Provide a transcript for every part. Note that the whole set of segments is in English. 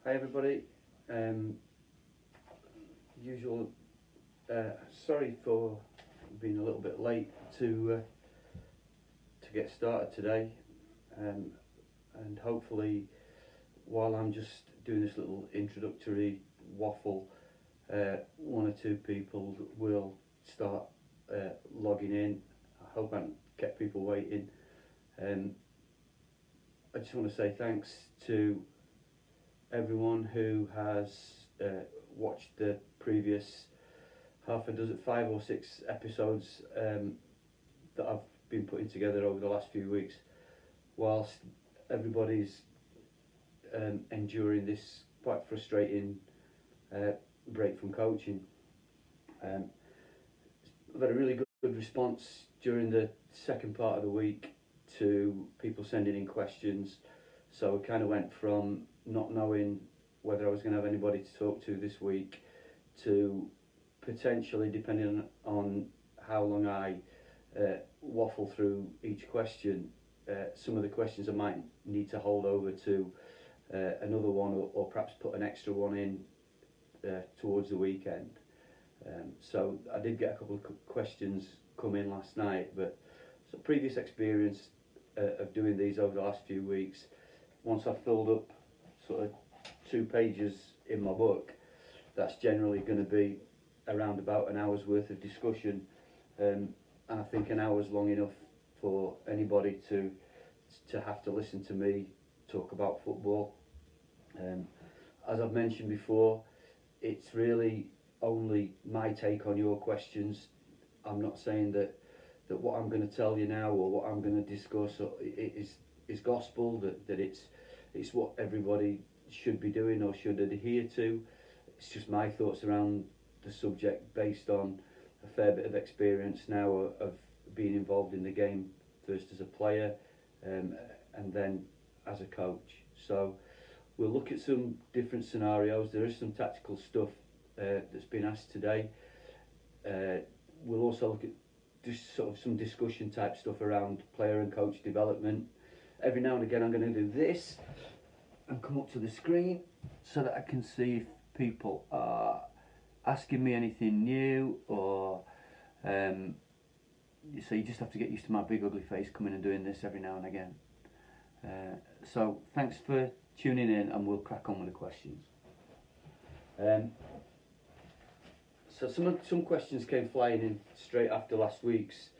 Hi everybody. Usual. Sorry for being a little bit late to get started today, and hopefully, while I'm just doing this little introductory waffle, one or two people will start logging in. I hope I haven't kept people waiting. I just want to say thanks to everyone who has watched the previous half a dozen, 5 or 6 episodes that I've been putting together over the last few weeks, whilst everybody's enduring this quite frustrating break from coaching. I've had a really good response during the second part of the week to people sending in questions, so it kind of went from not knowing whether I was going to have anybody to talk to this week to potentially, depending on how long I waffle through each question, some of the questions I might need to hold over to another one, or perhaps put an extra one in towards the weekend. So I did get a couple of questions come in last night, but so previous experience of doing these over the last few weeks, once I've filled up sort of 2 pages in my book, that's generally going to be around about an hour's worth of discussion, and I think an hour's long enough for anybody to have to listen to me talk about football. As I've mentioned before, it's really only my take on your questions. I'm not saying that what I'm going to tell you now or what I'm going to discuss is gospel, that it's what everybody should be doing or should adhere to. It's just my thoughts around the subject based on a fair bit of experience now of being involved in the game, first as a player and then as a coach. So we'll look at some different scenarios. There is some tactical stuff that's been asked today. We'll also look at just sort of some discussion type stuff around player and coach development. Every now and again I'm going to do this and come up to the screen so that I can see if people are asking me anything new, or so you just have to get used to my big ugly face coming and doing this every now and again. So thanks for tuning in, and we'll crack on with the questions. So some questions came flying in straight after last week's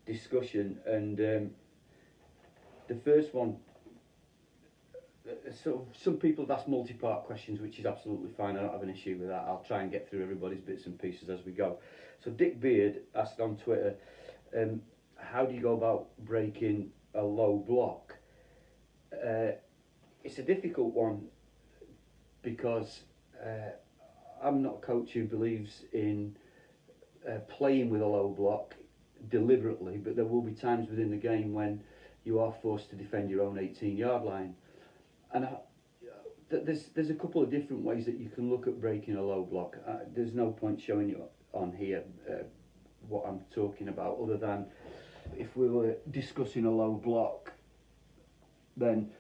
discussion, and the first one, so some people have asked multi-part questions, which is absolutely fine. I don't have an issue with that. I'll try and get through everybody's bits and pieces as we go. So Dick Beard asked on Twitter, how do you go about breaking a low block? It's a difficult one because I'm not a coach who believes in playing with a low block deliberately, but there will be times within the game when you are forced to defend your own 18-yard line. And there's a couple of different ways that you can look at breaking a low block. There's no point showing you on here what I'm talking about, other than if we were discussing a low block, then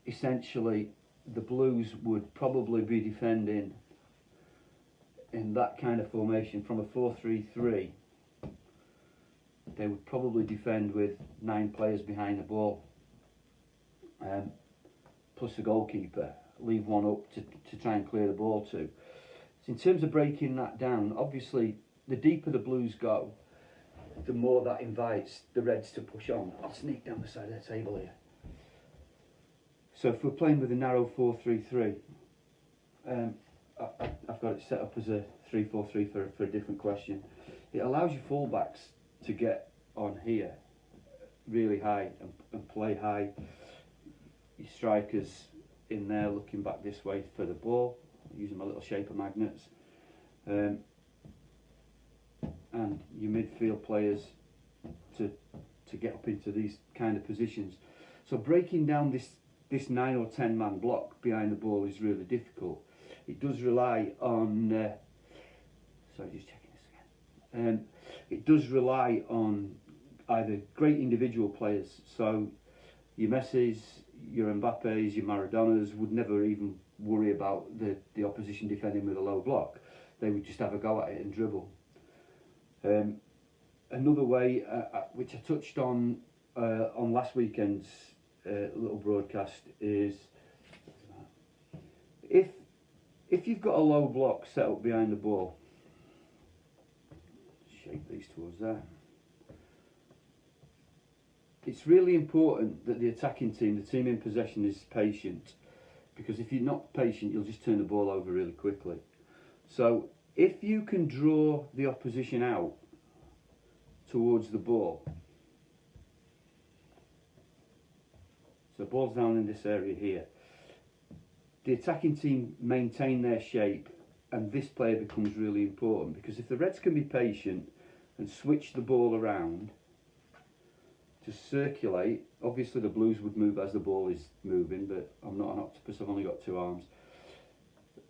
essentially the Blues would probably be defending in that kind of formation from a 4-3-3. They would probably defend with 9 players behind the ball, plus a goalkeeper, leave one up to try and clear the ball to. So in terms of breaking that down, obviously the deeper the Blues go, the more that invites the Reds to push on. I'll sneak down the side of the table here. So if we're playing with a narrow 4-3-3, I've got it set up as a 3-4-3 for a different question. It allows your fullbacks to get on here really high and play high. Your strikers in there looking back this way for the ball, using my little shaper magnets, and your midfield players to get up into these kind of positions. So breaking down this 9 or 10 man block behind the ball is really difficult. It does rely on sorry, just checking this again. It does rely on either great individual players, so your Messis, your Mbappes, your Maradonas would never even worry about the opposition defending with a low block. They would just have a go at it and dribble. Another way, which I touched on last weekend's little broadcast, is if you've got a low block set up behind the ball, shape these towards there. It's really important that the attacking team, the team in possession, is patient, because if you're not patient, you'll just turn the ball over really quickly. So if you can draw the opposition out towards the ball, so the ball's down in this area here, the attacking team maintain their shape, and this player becomes really important, because if the Reds can be patient and switch the ball around to circulate, obviously the Blues would move as the ball is moving, but I'm not an octopus, I've only got 2 arms.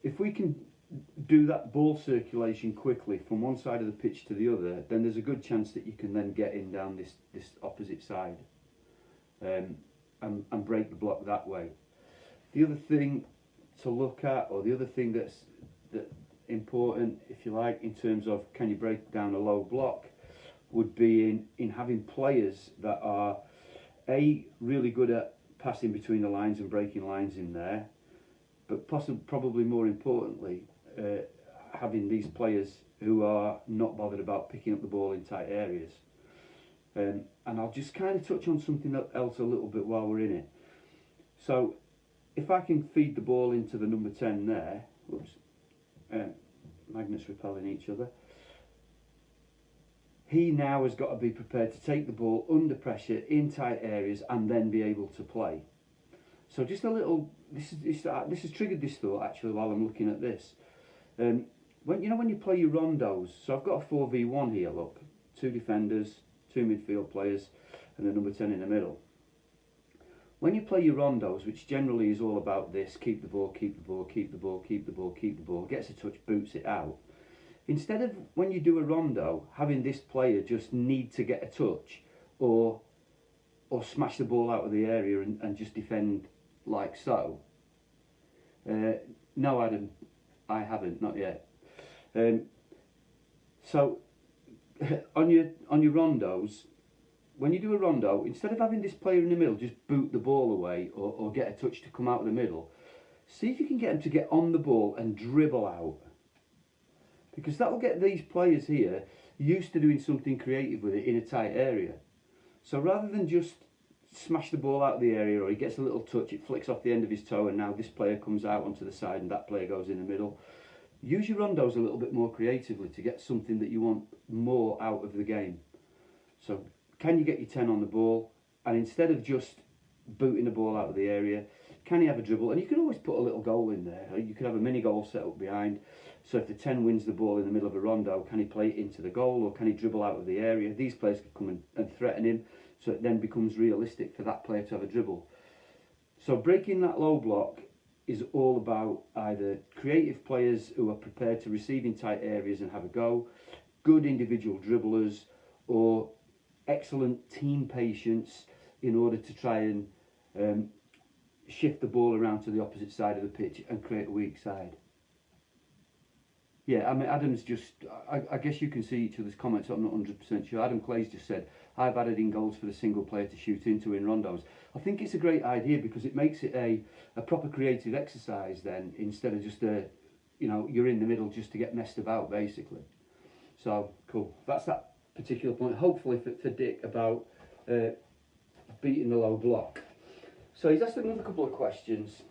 If we can do that ball circulation quickly from one side of the pitch to the other, then there's a good chance that you can then get in down this opposite side and break the block that way. The other thing to look at, or the other thing that's important, if you like, in terms of can you break down a low block, would be in having players that are really good at passing between the lines and breaking lines in there, but probably more importantly, having these players who are not bothered about picking up the ball in tight areas. And I'll just kind of touch on something else a little bit while we're in it. So if I can feed the ball into the number 10 there, whoops, magnets repelling each other, he now has got to be prepared to take the ball under pressure in tight areas and then be able to play. So just a little, this has triggered this thought actually while I'm looking at this. When you play your rondos, so I've got a 4v1 here, look, 2 defenders, 2 midfield players, and the number 10 in the middle. When you play your rondos, which generally is all about this, keep the ball, keep the ball, keep the ball, keep the ball, keep the ball, gets a touch, boots it out. Instead of, when you do a rondo, having this player just need to get a touch or smash the ball out of the area and just defend like so. No, Adam, I haven't, not yet. So on your rondos, when you do a rondo, instead of having this player in the middle just boot the ball away or get a touch to come out of the middle, see if you can get him to get on the ball and dribble out. Because that will get these players here used to doing something creative with it in a tight area. So rather than just smash the ball out of the area, or he gets a little touch, it flicks off the end of his toe, and now this player comes out onto the side and that player goes in the middle. Use your rondos a little bit more creatively to get something that you want more out of the game. So can you get your 10 on the ball, and instead of just booting the ball out of the area, can he have a dribble? And you can always put a little goal in there. You could have a mini goal set up behind. So if the 10 wins the ball in the middle of a rondo, can he play it into the goal, or can he dribble out of the area? These players could come and threaten him, so it then becomes realistic for that player to have a dribble. So breaking that low block is all about either creative players who are prepared to receive in tight areas and have a go, good individual dribblers, or excellent team patience in order to try and shift the ball around to the opposite side of the pitch and create a weak side. Yeah, I mean, Adam's just, I guess you can see each other's comments, I'm not 100% sure. Adam Clay's just said, I've added in goals for the single player to shoot into in rondos. I think it's a great idea because it makes it a proper creative exercise then, instead of just you're in the middle just to get messed about, basically. So, cool. That's that particular point. Hopefully for Dick about beating the low block. So he's asked another couple of questions,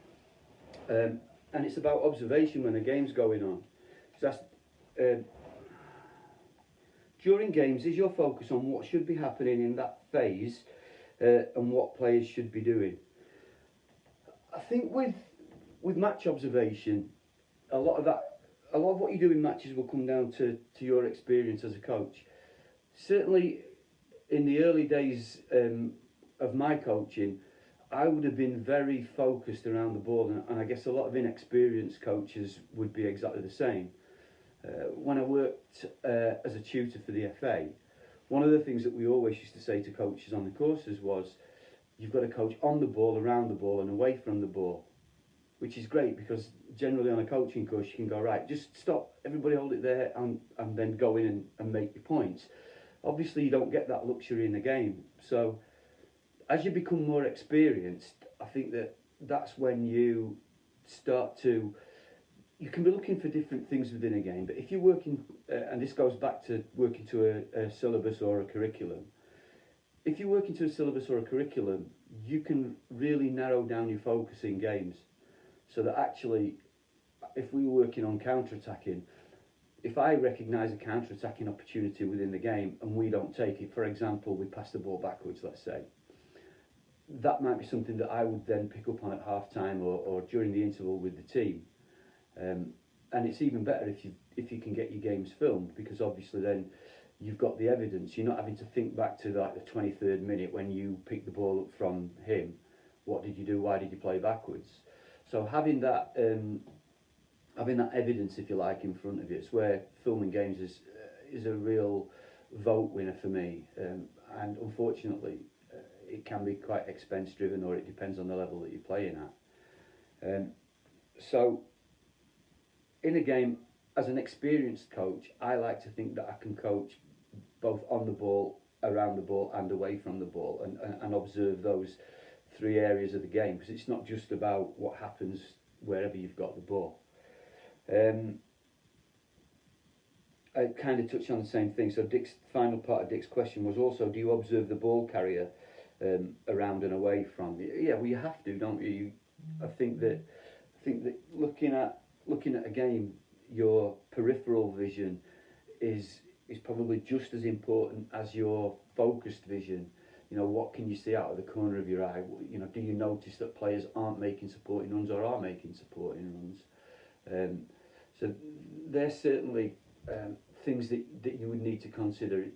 and it's about observation when a game's going on. He's asked, during games, is your focus on what should be happening in that phase and what players should be doing? I think with match observation, a lot of what you do in matches will come down to your experience as a coach. Certainly in the early days of my coaching, I would have been very focused around the ball, and I guess a lot of inexperienced coaches would be exactly the same. When I worked as a tutor for the FA, one of the things that we always used to say to coaches on the courses was, you've got to coach on the ball, around the ball and away from the ball, which is great because generally on a coaching course you can go, right, just stop, everybody hold it there, and then go in and make your points. Obviously you don't get that luxury in the game. So as you become more experienced, I think that's when you start to, you can be looking for different things within a game, but if you're working, and this goes back to working to a syllabus or a curriculum, if you're working to a syllabus or a curriculum, you can really narrow down your focus in games. So that actually, if we were working on counter-attacking, if I recognise a counter-attacking opportunity within the game and we don't take it, for example, we pass the ball backwards, let's say, that might be something that I would then pick up on at half-time or during the interval with the team. And it's even better if you can get your games filmed, because obviously then you've got the evidence. You're not having to think back to like the 23rd minute when you picked the ball up from him. What did you do? Why did you play backwards? So having that evidence, if you like, in front of you, it's where filming games is a real vote winner for me. And unfortunately, it can be quite expense driven, or it depends on the level that you're playing at. So in a game, as an experienced coach, I like to think that I can coach both on the ball, around the ball and away from the ball, and observe those three areas of the game, because it's not just about what happens wherever you've got the ball. I kind of touched on the same thing. So Dick's final part of Dick's question was also, do you observe the ball carrier around and away from? Yeah, well, you have to, don't you? I think that looking at a game, your peripheral vision is probably just as important as your focused vision. You know, what can you see out of the corner of your eye? You know, do you notice that players aren't making supporting runs or are making supporting runs? So there's certainly things that you would need to consider.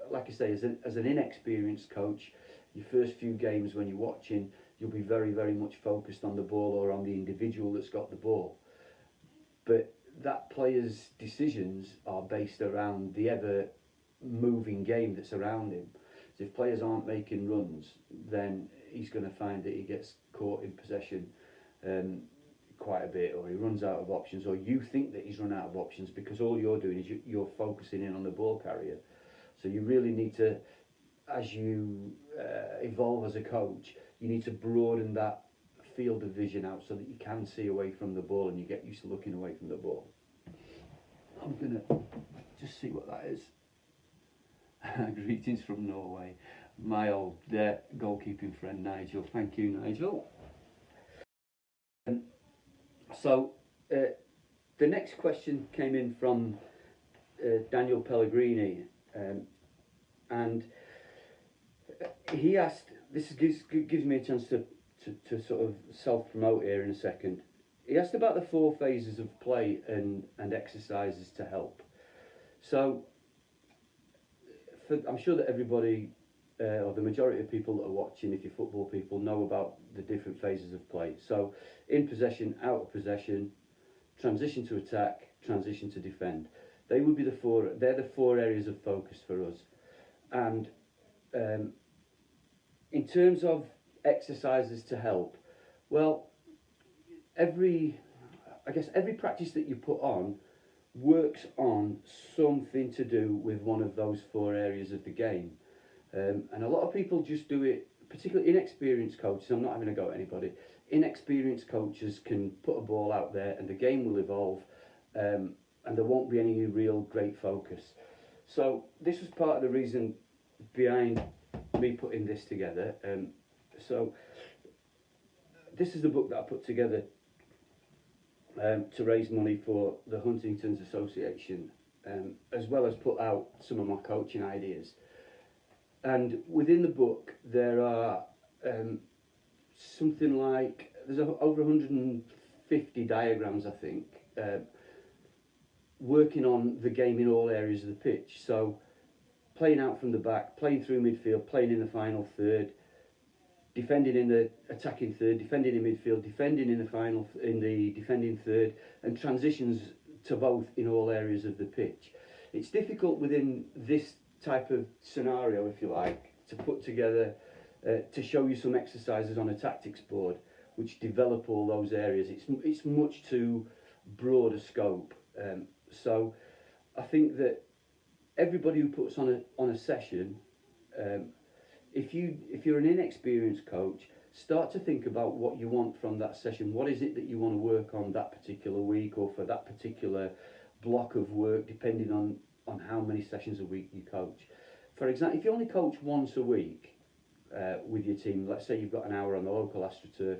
Like I say, as an inexperienced coach, your first few games when you're watching, you'll be very, very much focused on the ball or on the individual that's got the ball. But that player's decisions are based around the ever-moving game that's around him. So if players aren't making runs, then he's going to find that he gets caught in possession quite a bit, or he runs out of options, or you think that he's run out of options because all you're doing is you're focusing in on the ball carrier. So you really need to, as you evolve as a coach, you need to broaden that field of vision out so that you can see away from the ball and you get used to looking away from the ball. I'm going to just see what that is. Greetings from Norway. My old goalkeeping friend Nigel. Thank you, Nigel. So the next question came in from Daniel Pellegrini, and he asked, this gives me a chance to sort of self-promote here in a second. He asked about the 4 phases of play and exercises to help. So I'm sure that everybody, or the majority of people that are watching, if you're football people, know about the different phases of play. So in possession, out of possession, transition to attack, transition to defend. They would be they're the 4 areas of focus for us. And in terms of exercises to help, well, every practice that you put on works on something to do with one of those 4 areas of the game. And a lot of people just do it, particularly inexperienced coaches. I'm not having a go at anybody. Inexperienced coaches can put a ball out there and the game will evolve, and there won't be any real great focus. So this was part of the reason behind me putting this together. So this is the book that I put together to raise money for the Huntington's Association, as well as put out some of my coaching ideas. And within the book there are something like, there's over 150 diagrams, I think, working on the game in all areas of the pitch. So playing out from the back, playing through midfield, playing in the final third, defending in the attacking third, defending in midfield, defending in the defending third, and transitions to both in all areas of the pitch. It's difficult within this type of scenario, if you like, to put together, to show you some exercises on a tactics board, which develop all those areas. It's much too broad a scope. So I think that everybody who puts on a session, if you're an inexperienced coach, start to think about what you want from that session. What is it that you want to work on that particular week or for that particular block of work, depending on how many sessions a week you coach. For example, if you only coach once a week with your team, let's say you've got an hour on the local AstroTurf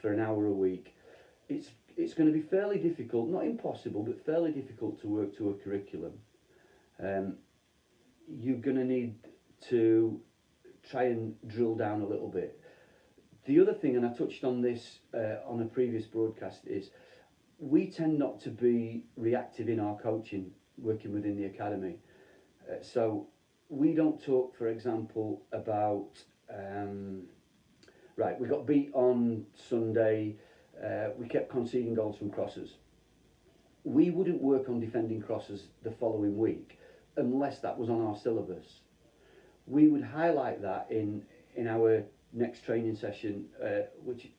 for an hour a week, it's going to be fairly difficult, not impossible, but fairly difficult to work to a curriculum. You're going to need to try and drill down a little bit. The other thing, and I touched on this on a previous broadcast, is we tend not to be reactive in our coaching, working within the academy. So we don't talk, for example, about, right, we got beat on Sunday, we kept conceding goals from crosses. We wouldn't work on defending crosses the following week unless that was on our syllabus. We would highlight that in our next training session, which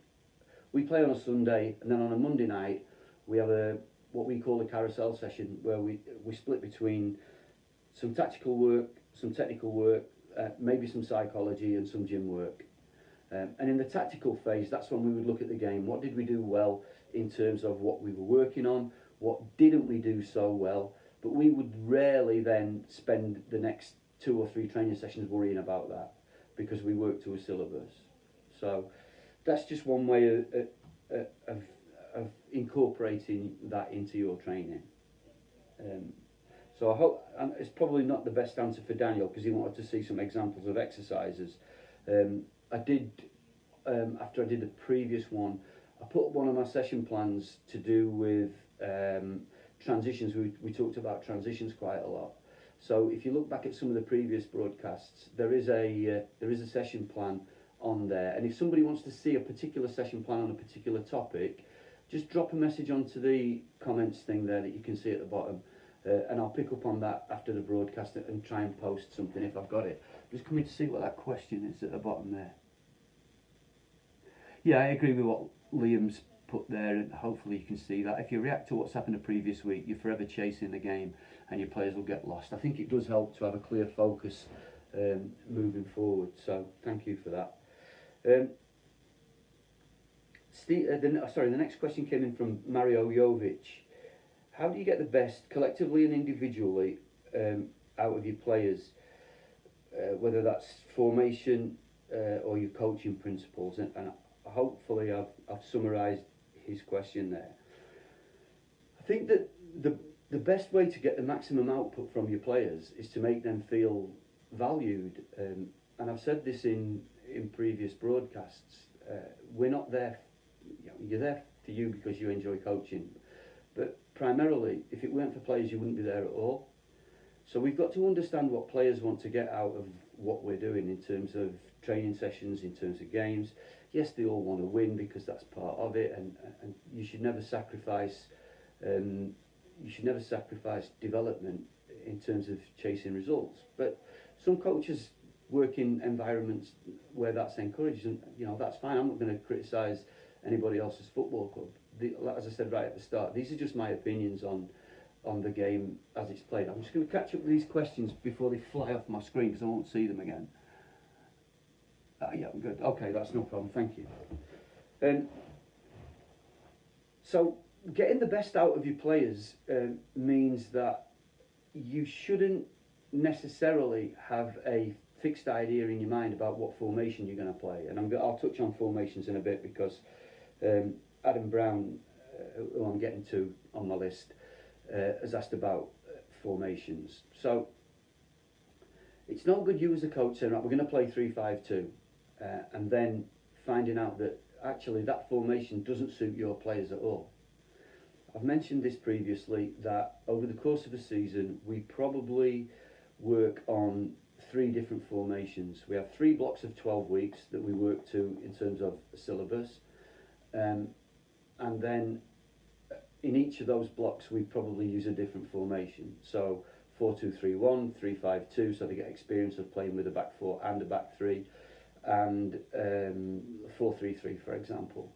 we play on a Sunday, and then on a Monday night we have what we call a carousel session, where we split between some tactical work, some technical work, maybe some psychology and some gym work. And in the tactical phase, that's when we would look at the game. What did we do well in terms of what we were working on? What didn't we do so well? But we would rarely then spend the next 2 or 3 training sessions worrying about that, because we work to a syllabus. So that's just one way of incorporating that into your training. So I hope, and it's probably not the best answer for Daniel, because he wanted to see some examples of exercises. I did, after I did the previous one, I put one of my session plans to do with transitions. We talked about transitions quite a lot. So if you look back at some of the previous broadcasts, there is a session plan on there, and if somebody wants to see a particular session plan on a particular topic, just drop a message onto the comments thing there that you can see at the bottom, and I'll pick up on that after the broadcast and try and post something if I've got it. Just coming to see what that question is at the bottom there. Yeah, I agree with what Liam's put there, and hopefully you can see that. If you react to what's happened the previous week, you're forever chasing the game and your players will get lost. I think it does help to have a clear focus moving forward, so thank you for that. The next question came in from Mario Jovic. How do you get the best collectively and individually out of your players, whether that's formation or your coaching principles? And hopefully I've summarised his question there. I think that the best way to get the maximum output from your players is to make them feel valued. And I've said this in previous broadcasts. We're not there, you're there for you because you enjoy coaching. But primarily, if it weren't for players, you wouldn't be there at all. So we've got to understand what players want to get out of what we're doing in terms of training sessions, in terms of games. Yes, they all want to win because that's part of it, and you should never sacrifice development in terms of chasing results. But some coaches work in environments where that's encouraged, and that's fine. I'm not going to criticise anybody else's football club. As I said right at the start, these are just my opinions on the game as it's played. I'm just going to catch up with these questions before they fly off my screen because I won't see them again. Yeah, I'm good. Okay, that's no problem. Thank you. So getting the best out of your players means that you shouldn't necessarily have a fixed idea in your mind about what formation you're going to play. And I'll touch on formations in a bit because Adam Brown, who I'm getting to on my list, has asked about formations. So it's no good you as a coach saying, right, we're going to play 3-5-2, and then finding out that actually that formation doesn't suit your players at all. I've mentioned this previously, that over the course of a season we probably work on 3 different formations. We have 3 blocks of 12 weeks that we work to in terms of the syllabus, and then in each of those blocks we probably use a different formation. So 4-2-3-1, 3-5-2, so they get experience of playing with a back 4 and a back 3, and 4-3-3 for example.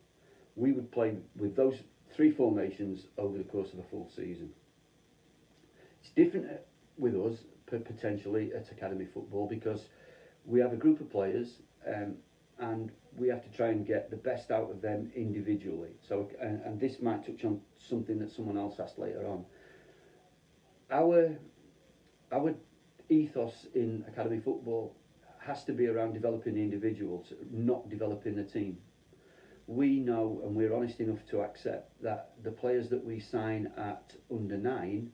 we would play with those 3 formations over the course of a full season. It's different with us potentially at academy football because we have a group of players and we have to try and get the best out of them individually. So, and this might touch on something that someone else asked later on. Our ethos in academy football has to be around developing the individuals, not developing the team. We know, and we're honest enough to accept, that the players that we sign at under 9,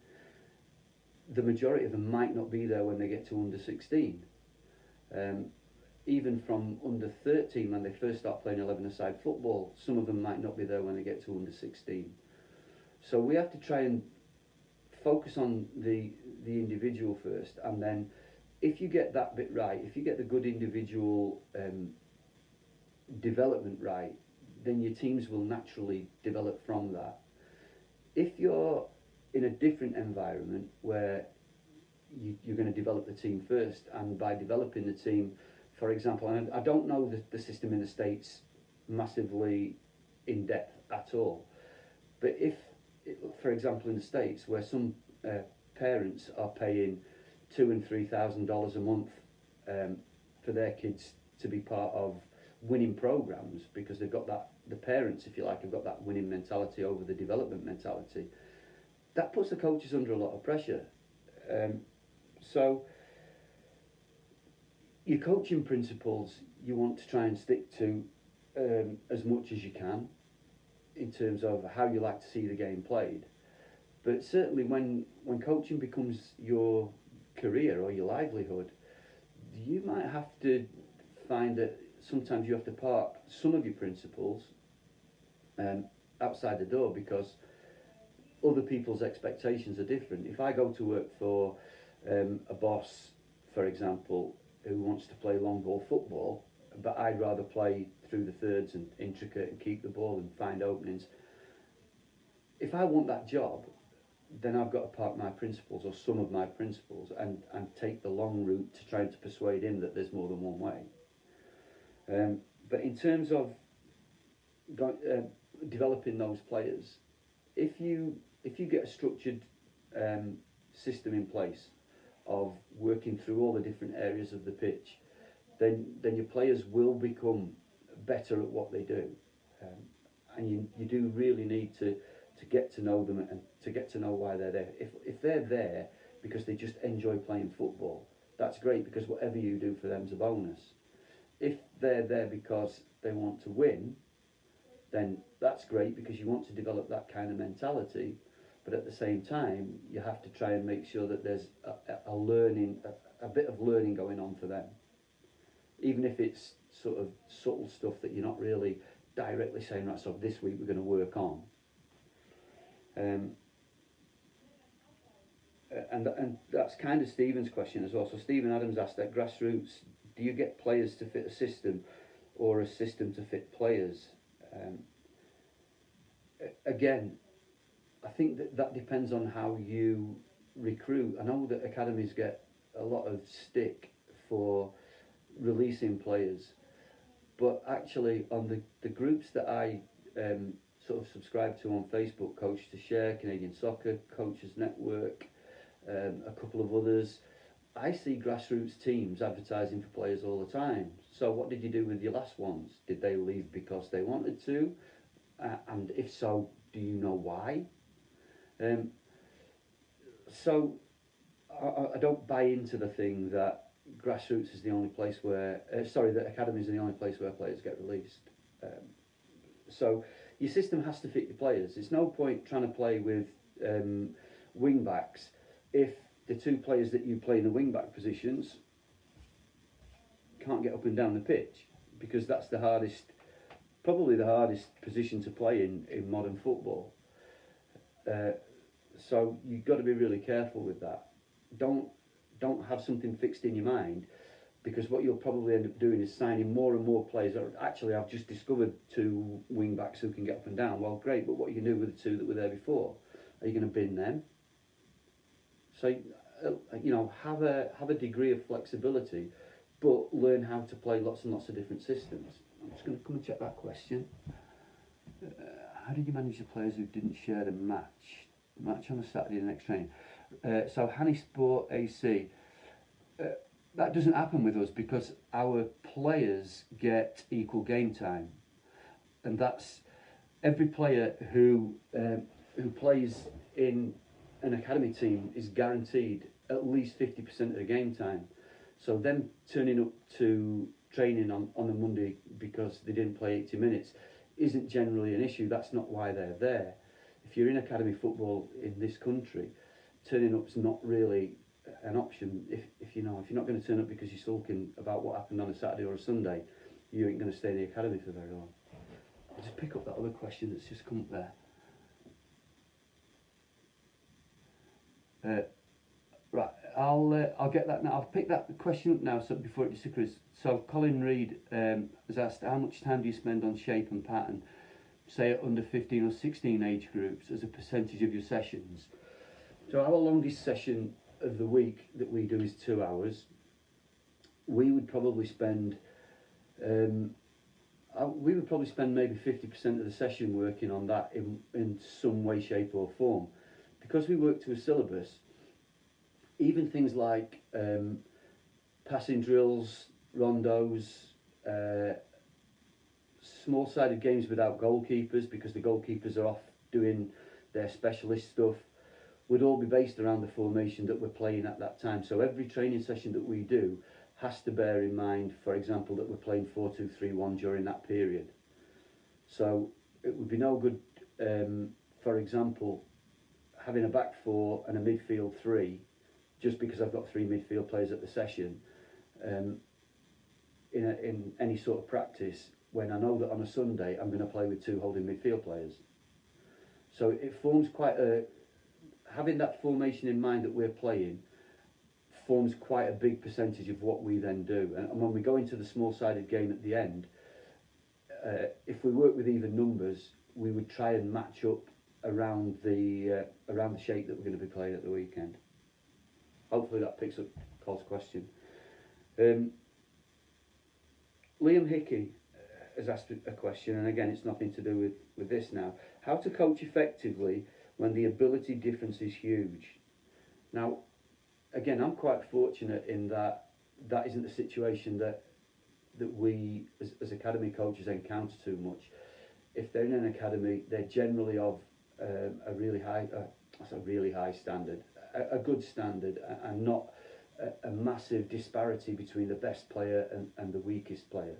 the majority of them might not be there when they get to under 16. Even from under 13, when they first start playing 11-a-side football, some of them might not be there when they get to under 16. So we have to try and focus on the individual first, and then if you get that bit right, if you get the good individual development right, then your teams will naturally develop from that. If you're in a different environment where you're going to develop the team first, and by developing the team, for example, and I don't know the system in the States massively in depth at all, but if, for example, in the States where some parents are paying $2,000 and $3,000 a month for their kids to be part of winning programs because they've got that, the parents, if you like, have got that winning mentality over the development mentality, that puts the coaches under a lot of pressure. So your coaching principles you want to try and stick to as much as you can in terms of how you like to see the game played. But certainly when coaching becomes your career or your livelihood, you might have to find that sometimes you have to park some of your principles outside the door because other people's expectations are different. If I go to work for a boss, for example, who wants to play long ball football, but I'd rather play through the thirds and intricate and keep the ball and find openings, if I want that job, then I've got to park my principles or some of my principles and take the long route to trying to persuade him that there's more than one way. But in terms of developing those players, if you get a structured system in place of working through all the different areas of the pitch, then your players will become better at what they do. And you do really need to get to know them and to get to know why they're there. If they're there because they just enjoy playing football, that's great, because whatever you do for them is a bonus. If they're there because they want to win, then that's great, because you want to develop that kind of mentality. But at the same time, you have to try and make sure that there's a bit of learning going on for them. Even if it's sort of subtle stuff that you're not really directly saying, right, so this week we're going to work on. And that's kind of Stephen's question as well. So Stephen Adams asked, at grassroots, do you get players to fit a system or a system to fit players? Again, I think that depends on how you recruit. I know that academies get a lot of stick for releasing players, but actually on the groups that I sort of subscribe to on Facebook, Coach to Share, Canadian Soccer, Coaches Network, a couple of others, I see grassroots teams advertising for players all the time. So what did you do with your last ones? Did they leave because they wanted to? And if so, do you know why? So I don't buy into the thing that grassroots is the only place where, that academies are the only place where players get released. So your system has to fit your players. It's no point trying to play with wing backs if the 2 players that you play in the wing back positions can't get up and down the pitch, because that's probably the hardest position to play in modern football. So you've got to be really careful with that. Don't have something fixed in your mind, because what you'll probably end up doing is signing more and more players. Actually, I've just discovered 2 wing backs who can get up and down. Well, great, but what are you going to do with the 2 that were there before? Are you going to bin them? So, have a degree of flexibility, but learn how to play lots and lots of different systems. I'm just going to come and check that question. How did you manage the players who didn't share the match on a Saturday the next training? So Hanny Sport AC, that doesn't happen with us because our players get equal game time, and that's every player who plays in an academy team is guaranteed at least 50% of the game time. So them turning up to training on a Monday because they didn't play 80 minutes isn't generally an issue. That's not why they're there. If you're in academy football in this country, turning up's not really an option. If you're not going to turn up because you're sulking about what happened on a Saturday or a Sunday, you ain't going to stay in the academy for very long. I'll just pick up that other question that's just come up there. Right, I'll get that now. I'll pick that question up now, so before it disappears. So Colin Reid has asked, how much time do you spend on shape and pattern, say at under 15 or 16 age groups, as a percentage of your sessions? So our longest session of the week that we do is 2 hours. We would probably spend maybe 50% of the session working on that in some way, shape or form. Because we work to a syllabus, even things like passing drills, rondos, small-sided games without goalkeepers because the goalkeepers are off doing their specialist stuff, would all be based around the formation that we're playing at that time. So every training session that we do has to bear in mind, for example, that we're playing 4-2-3-1 during that period. So it would be no good, for example, having a back four and a midfield three just because I've got 3 midfield players at the session in any sort of practice, when I know that on a Sunday I'm going to play with 2 holding midfield players. So it forms having that formation in mind that we're playing forms quite a big percentage of what we then do. And when we go into the small-sided game at the end, if we work with even numbers, we would try and match up around the shape that we're going to be playing at the weekend. Hopefully that picks up Cole's question. Liam Hickey has asked a question, and again it's nothing to do with this now. How to coach effectively when the ability difference is huge? Now, again, I'm quite fortunate in that isn't the situation that we as academy coaches encounter too much. If they're in an academy, they're generally of a really high standard, a good standard, and not a massive disparity between the best player and the weakest player.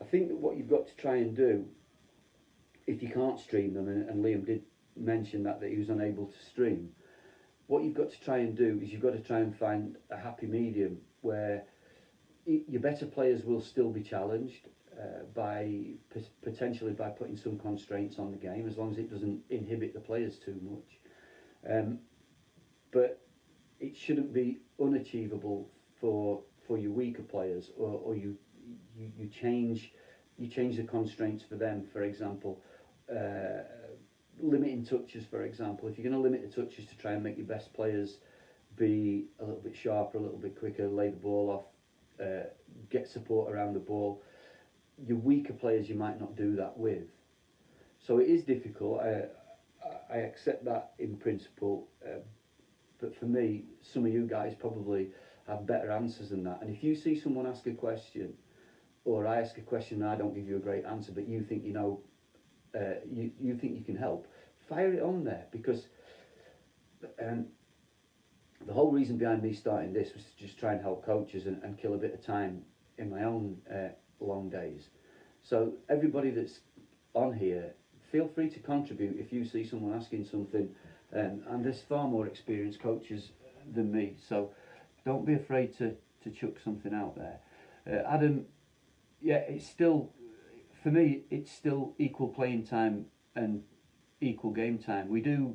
I think that what you've got to try and do, if you can't stream them, and Liam did mention that he was unable to stream, what you've got to try and do is you've got to try and find a happy medium where your better players will still be challenged potentially by putting some constraints on the game, as long as it doesn't inhibit the players too much. But it shouldn't be unachievable for your weaker players, or you change the constraints for them. For example, limiting touches. For example, if you're going to limit the touches to try and make your best players be a little bit sharper, a little bit quicker, lay the ball off, get support around the ball, your weaker players you might not do that with. So it is difficult. I accept that in principle, but for me, some of you guys probably have better answers than that. And if you see someone ask a question, or I ask a question and I don't give you a great answer, but you think you know, you think you can help, fire it on there, because the whole reason behind me starting this was to just try and help coaches and kill a bit of time in my own long days. So everybody that's on here, feel free to contribute if you see someone asking something, and there's far more experienced coaches than me, so don't be afraid to chuck something out there. Adam, yeah, it's still, for me, it's still equal playing time and equal game time. We do,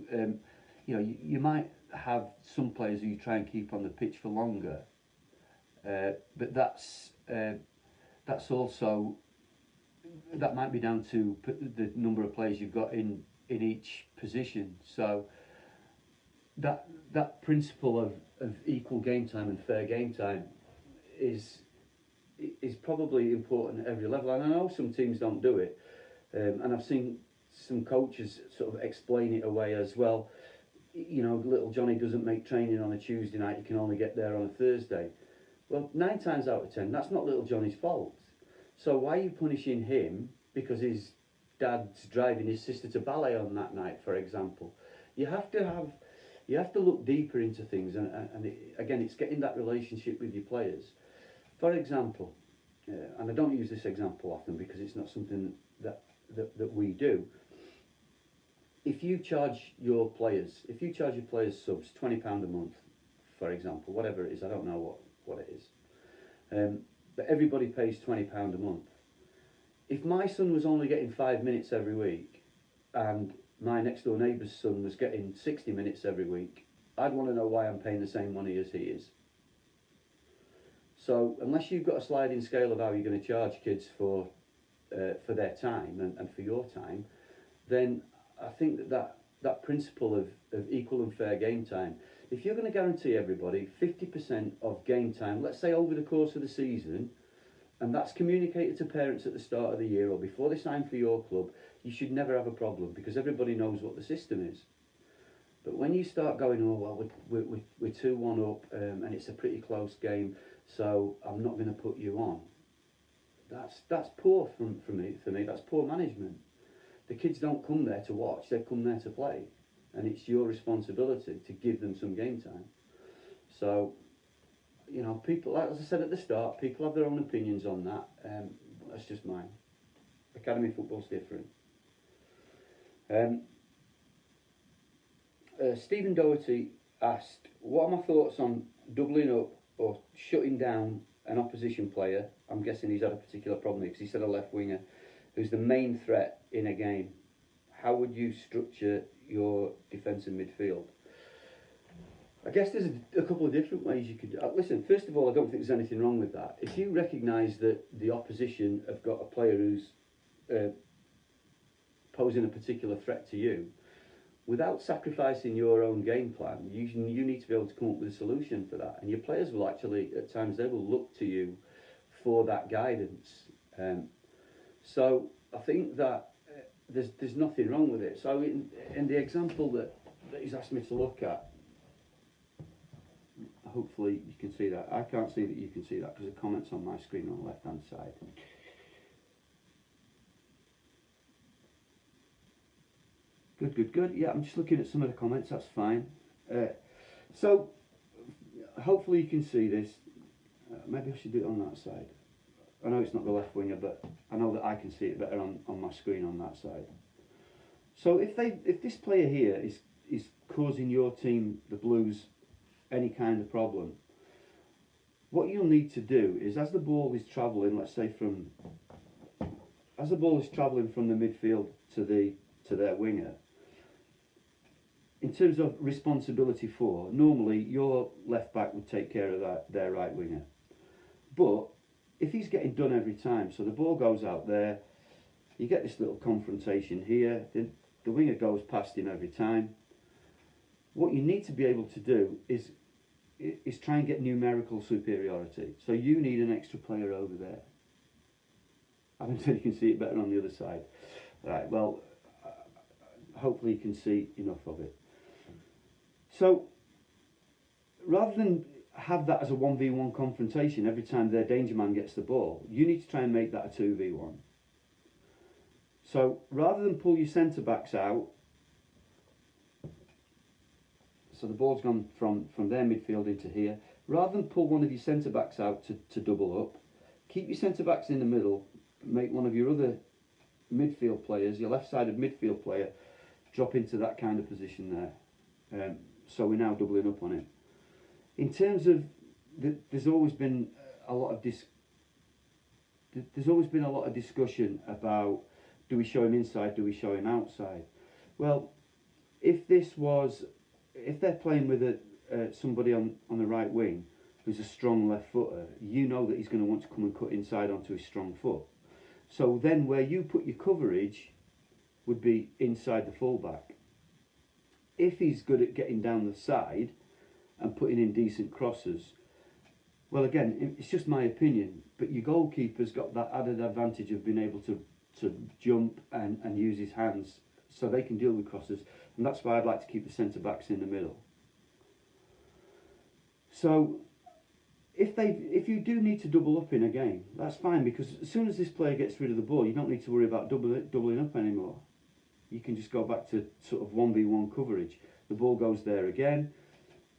you might have some players who you try and keep on the pitch for longer, but that's also, that might be down to the number of players you've got in each position. So that principle of equal game time and fair game time is probably important at every level. And I know some teams don't do it, and I've seen some coaches sort of explain it away as well. You know, little Johnny doesn't make training on a Tuesday night, he can only get there on a Thursday. Well, 9 times out of 10, that's not little Johnny's fault. So why are you punishing him because his dad's driving his sister to ballet on that night, for example? You have to look deeper into things, and again, it's getting that relationship with your players. For example, and I don't use this example often because it's not something that we do. If you charge your players subs £20 a month, for example, whatever it is, I don't know what it is, but everybody pays £20 a month. If my son was only getting 5 minutes every week, and my next door neighbour's son was getting 60 minutes every week, I'd want to know why I'm paying the same money as he is. So unless you've got a sliding scale of how you're going to charge kids for their time and for your time, then I think that principle of equal and fair game time, if you're going to guarantee everybody 50% of game time, let's say over the course of the season, and that's communicated to parents at the start of the year or before they sign for your club, you should never have a problem because everybody knows what the system is. But when you start going, oh well, we're 2-1 up and it's a pretty close game, so I'm not going to put you on. That's poor for me. That's poor management. The kids don't come there to watch; they come there to play, and it's your responsibility to give them some game time. So, you know, people, as I said at the start, people have their own opinions on that. That's just mine. Academy football's different. Stephen Doherty asked, what are my thoughts on doubling up or shutting down an opposition player? I'm guessing he's had a particular problem because he said a left winger who's the main threat in a game. How would you structure your defensive midfield? I guess there's a couple of different ways you could... listen, first of all, I don't think there's anything wrong with that. If you recognise that the opposition have got a player who's posing a particular threat to you, without sacrificing your own game plan, you need to be able to come up with a solution for that. And your players will actually, at times, they will look to you for that guidance. So I think that there's nothing wrong with it. So in the example that he's asked me to look at, hopefully you can see that. I can't see that you can see that because the comment's on my screen on the left hand side. Good. Yeah, I'm just looking at some of the comments, that's fine. So hopefully you can see this. Maybe I should do it on that side. I know it's not the left winger, but I know that I can see it better on my screen on that side. So if this player here is causing your team, the Blues, any kind of problem, what you'll need to do is, as the ball is travelling, let's say from the midfield to their winger, in terms of responsibility for, normally your left back would take care of their right winger. But if he's getting done every time, so the ball goes out there, you get this little confrontation here, the winger goes past him every time. What you need to be able to do is try and get numerical superiority. So you need an extra player over there. I don't think you can see it better on the other side. Right, well, hopefully you can see enough of it. So, rather than have that as a 1v1 confrontation every time their danger man gets the ball, you need to try and make that a 2v1. So, rather than pull your centre-backs out, so the ball's gone from their midfield into here, rather than pull one of your centre-backs out to double up, keep your centre-backs in the middle, make one of your other midfield players, your left-sided midfield player, drop into that kind of position there. So we're now doubling up on it. In terms of, there's always been a lot of discussion about, do we show him inside, do we show him outside? Well, if they're playing with somebody on the right wing who's a strong left footer, you know that he's going to want to come and cut inside onto his strong foot. So then where you put your coverage would be inside the fullback. If he's good at getting down the side and putting in decent crosses, well, again, it's just my opinion, but your goalkeeper's got that added advantage of being able to jump and use his hands so they can deal with crosses, and that's why I'd like to keep the centre backs in the middle. So if you do need to double up in a game, that's fine, because as soon as this player gets rid of the ball, you don't need to worry about doubling up anymore. You can just go back to sort of 1v1 coverage. The ball goes there again,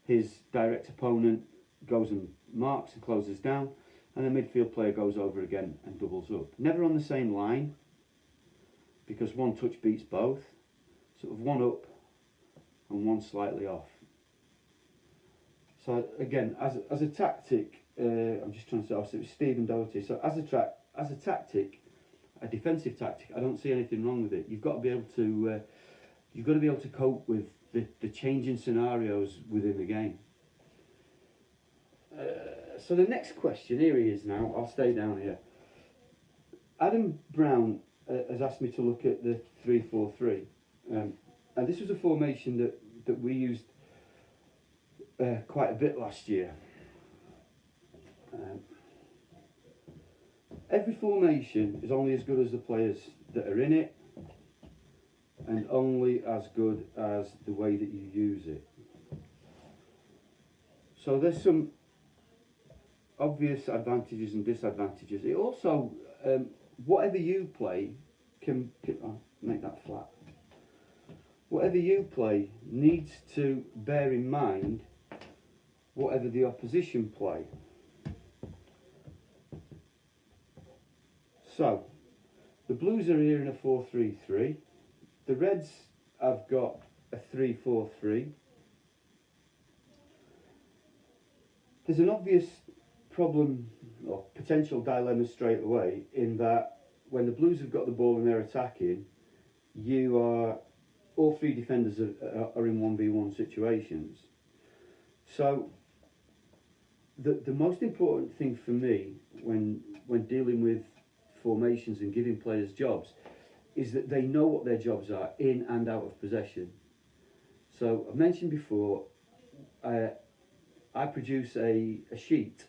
his direct opponent goes and marks and closes down, and the midfield player goes over again and doubles up. Never on the same line, because one touch beats both. Sort of one up and one slightly off. So again, as a tactic, I'm just trying to say, it was Stephen Doherty. So as a tactic, a defensive tactic, I don't see anything wrong with it. You've got to be able to cope with the changing scenarios within the game. So the next question, here he is now. I'll stay down here. Adam Brown has asked me to look at the 3-4-3, and this was a formation that we used quite a bit last year. Every formation is only as good as the players that are in it, and only as good as the way that you use it. So there's some obvious advantages and disadvantages. It also, whatever you play, can make that flat. Whatever you play needs to bear in mind whatever the opposition play. So, the Blues are here in a 4-3-3. The Reds have got a 3-4-3. There's an obvious problem or potential dilemma straight away in that when the Blues have got the ball and they're attacking, all three defenders are in 1v1 situations. So the most important thing for me when dealing with formations and giving players jobs is that they know what their jobs are in and out of possession. So I've mentioned before, I produce a sheet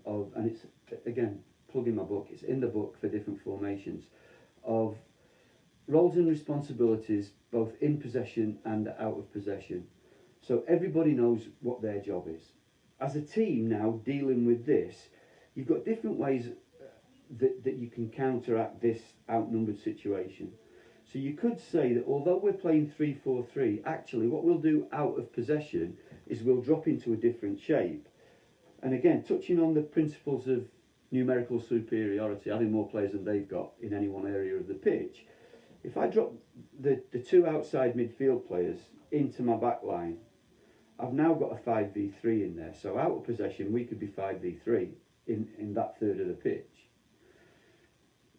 of, and it's, again, plug in my book, it's in the book for different formations, of roles and responsibilities both in possession and out of possession. So everybody knows what their job is. As a team now dealing with this, you've got different ways that you can counteract this outnumbered situation. So you could say that although we're playing 3-4-3, actually what we'll do out of possession is we'll drop into a different shape. And again, touching on the principles of numerical superiority, having more players than they've got in any one area of the pitch, if I drop the two outside midfield players into my back line, I've now got a 5v3 in there. So out of possession, we could be 5v3 in that third of the pitch.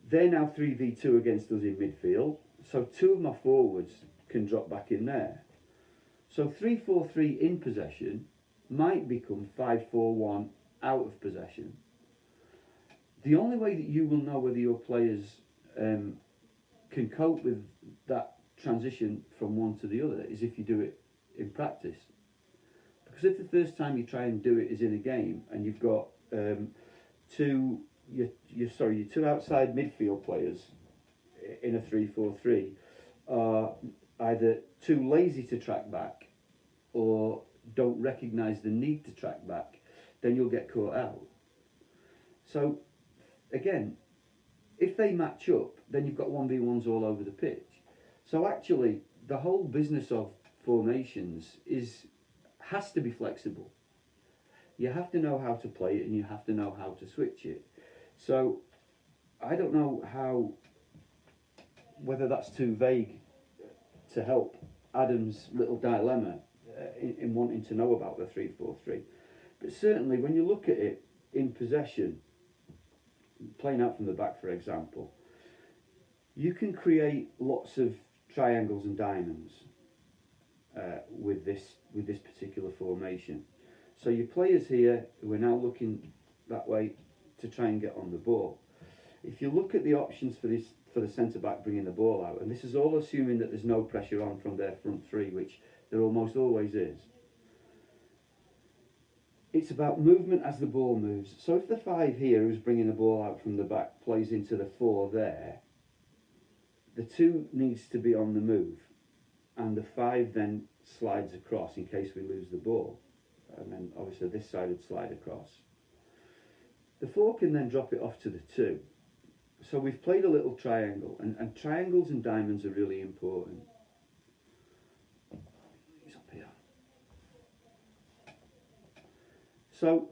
They're now 3v2 against us in midfield, so two of my forwards can drop back in there. So 3-4-3 in possession might become 5-4-1 out of possession. The only way that you will know whether your players can cope with that transition from one to the other is if you do it in practice. Because if the first time you try and do it is in a game and you've got your two outside midfield players in a 3-4-3 are either too lazy to track back or don't recognise the need to track back, then you'll get caught out. So again, if they match up, then you've got 1v1s all over the pitch. So actually, the whole business of formations has to be flexible. You have to know how to play it and you have to know how to switch it. So I don't know whether that's too vague to help Adam's little dilemma in wanting to know about the 3-4-3. But certainly when you look at it in possession, playing out from the back for example, you can create lots of triangles and diamonds with this particular formation. So your players here who are now looking that way to try and get on the ball. If you look at the options for the centre back bringing the ball out, and this is all assuming that there's no pressure on from their front three, which there almost always is. It's about movement as the ball moves. So if the 5 here who's bringing the ball out from the back plays into the 4 there, the 2 needs to be on the move, and the 5 then slides across in case we lose the ball, and then obviously this side would slide across. The 4 can then drop it off to the 2. So we've played a little triangle, and triangles and diamonds are really important. He's up here. So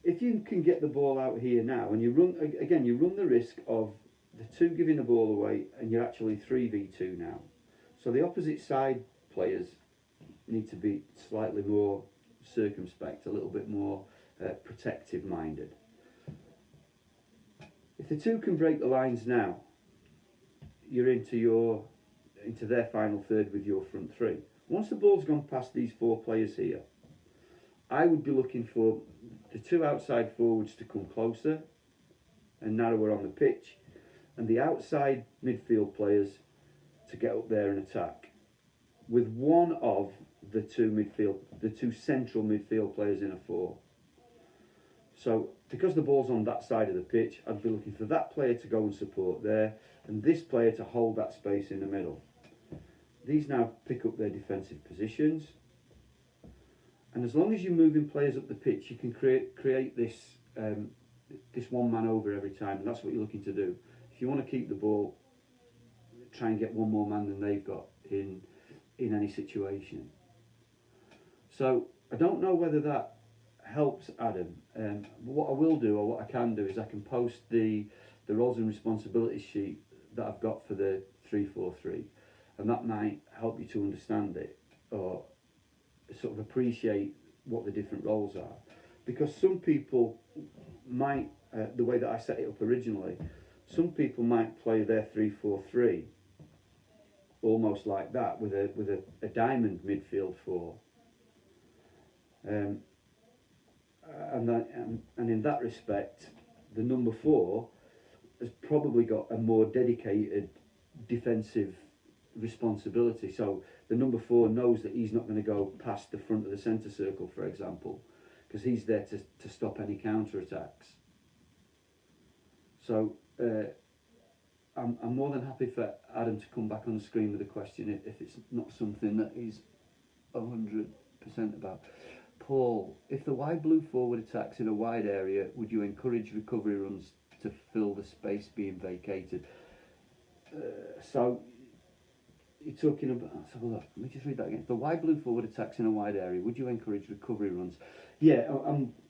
if you can get the ball out here now, and you run the risk of the 2 giving the ball away, and you're actually 3v2 now. So the opposite side players need to be slightly more circumspect, a little bit more protective minded. If the 2 can break the lines now, you're into their final third with your front 3. Once the ball's gone past these 4 players here, I would be looking for the 2 outside forwards to come closer and narrower on the pitch, and the outside midfield players to get up there and attack, with one of the 2 central midfield players in a 4. So because the ball's on that side of the pitch, I'd be looking for that player to go and support there, and this player to hold that space in the middle. These now pick up their defensive positions, and as long as you're moving players up the pitch, you can create this this one man over every time, and that's what you're looking to do. If you want to keep the ball, try and get one more man than they've got in any situation. So I don't know whether that helps, Adam. But what I will do, or what I can do, is I can post the roles and responsibilities sheet that I've got for the 3-4-3, and that might help you to understand it, or sort of appreciate what the different roles are. Because some people might, the way that I set it up originally, some people might play their 3-4-3 almost like that, with a diamond midfield 4. And in that respect, the number 4 has probably got a more dedicated defensive responsibility. So the number 4 knows that he's not going to go past the front of the centre circle, for example, because he's there to stop any counter-attacks. So I'm more than happy for Adam to come back on the screen with a question if it's not something that he's 100% about. Paul, if the wide blue forward attacks in a wide area, would you encourage recovery runs to fill the space being vacated? So you're talking about, let's have a look, let me just read that again. If the wide blue forward attacks in a wide area, would you encourage recovery runs? Yeah,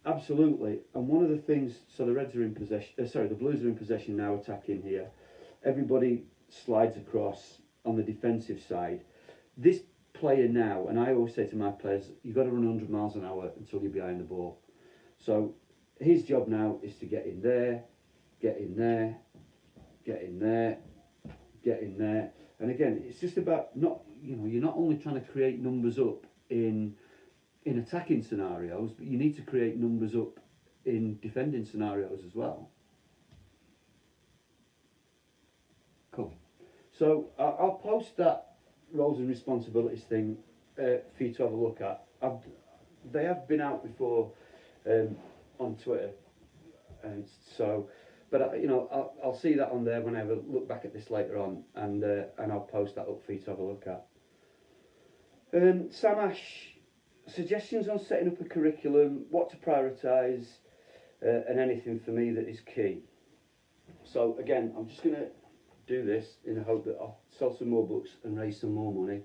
absolutely. And one of the things, so the Reds are in possession, the Blues are in possession now, attacking here. Everybody slides across on the defensive side. This player now, and I always say to my players, you've got to run 100 miles an hour until you're behind the ball. So his job now is to get in there, get in there, get in there, get in there. And again, it's just about you're not only trying to create numbers up in attacking scenarios, but you need to create numbers up in defending scenarios as well. Cool. So I'll post that roles and responsibilities thing for you to have a look at. They have been out before on Twitter, and so, but I'll see that on there when I have a look back at this later on, and I'll post that up for you to have a look at. Samash, suggestions on setting up a curriculum, what to prioritise, and anything for me that is key. So again, I'm just going to do this in the hope that I'll sell some more books and raise some more money.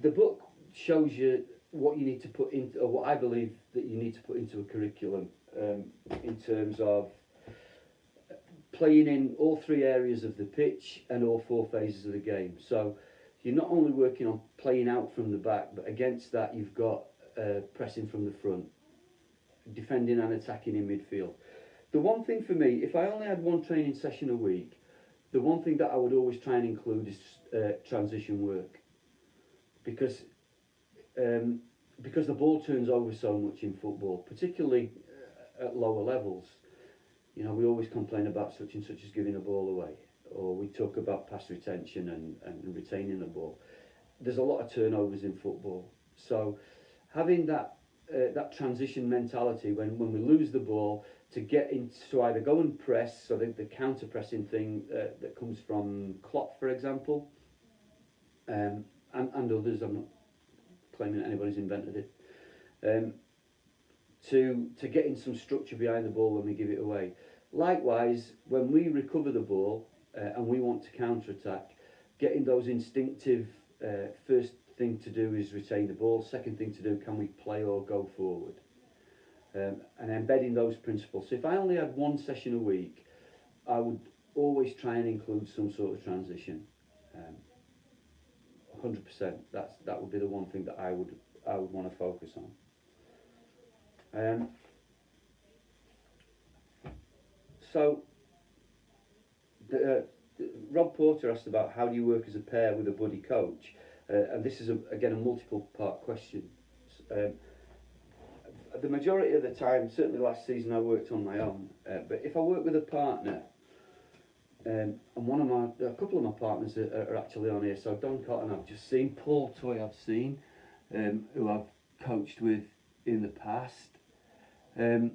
The book shows you what you need to put into, or what I believe that you need to put into a curriculum, in terms of playing in all 3 areas of the pitch and all 4 phases of the game. So you're not only working on playing out from the back, but against that you've got pressing from the front, defending and attacking in midfield. The one thing for me, if I only had 1 training session a week, the one thing that I would always try and include is transition work, because the ball turns over so much in football, particularly at lower levels. We always complain about such and such as giving the ball away, or we talk about pass retention and retaining the ball. There's a lot of turnovers in football, so having that transition mentality when we lose the ball, to get into either go and press, so the counter pressing thing that comes from Klopp, for example, and others. I'm not claiming that anybody's invented it. To get in some structure behind the ball when we give it away. Likewise, when we recover the ball and we want to counter attack, getting those instinctive first thing to do is retain the ball. Second thing to do, can we play or go forward? And embedding those principles. So if I only had one session a week, I would always try and include some sort of transition. 100%. That would be the one thing that I would want to focus on. So Rob Porter asked about how do you work as a pair with a buddy coach, and this is again a multiple part question. The majority of the time, certainly last season, I worked on my own. But if I work with a partner, and a couple of my partners are actually on here. So Don Cotton I've just seen, Paul Toy I've seen, who I've coached with in the past. The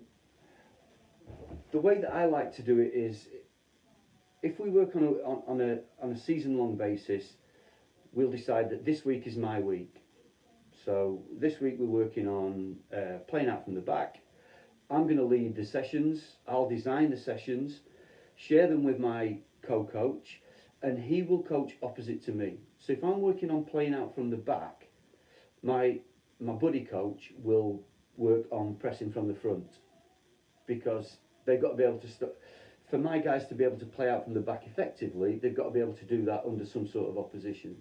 way that I like to do it is, if we work on a season-long basis, we'll decide that this week is my week. So this week we're working on playing out from the back. I'm going to lead the sessions. I'll design the sessions, share them with my co-coach, and he will coach opposite to me. So if I'm working on playing out from the back, my buddy coach will work on pressing from the front, because they've got to be able to for my guys to be able to play out from the back effectively, they've got to be able to do that under some sort of opposition.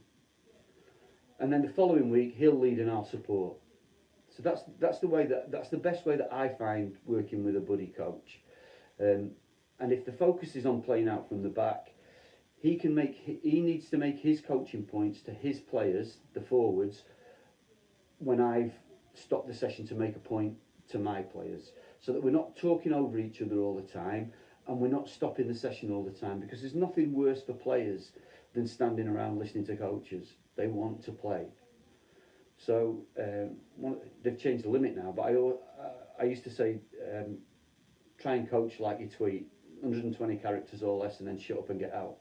And then the following week he'll lead and I'll support. So that's the best way that I find working with a buddy coach. And if the focus is on playing out from the back, he needs to make his coaching points to his players, the forwards, when I've stopped the session to make a point to my players, so that we're not talking over each other all the time, and we're not stopping the session all the time, because there's nothing worse for players than standing around listening to coaches. They want to play. So they've changed the limit now, but I used to say, try and coach like you tweet, 120 characters or less, and then shut up and get out.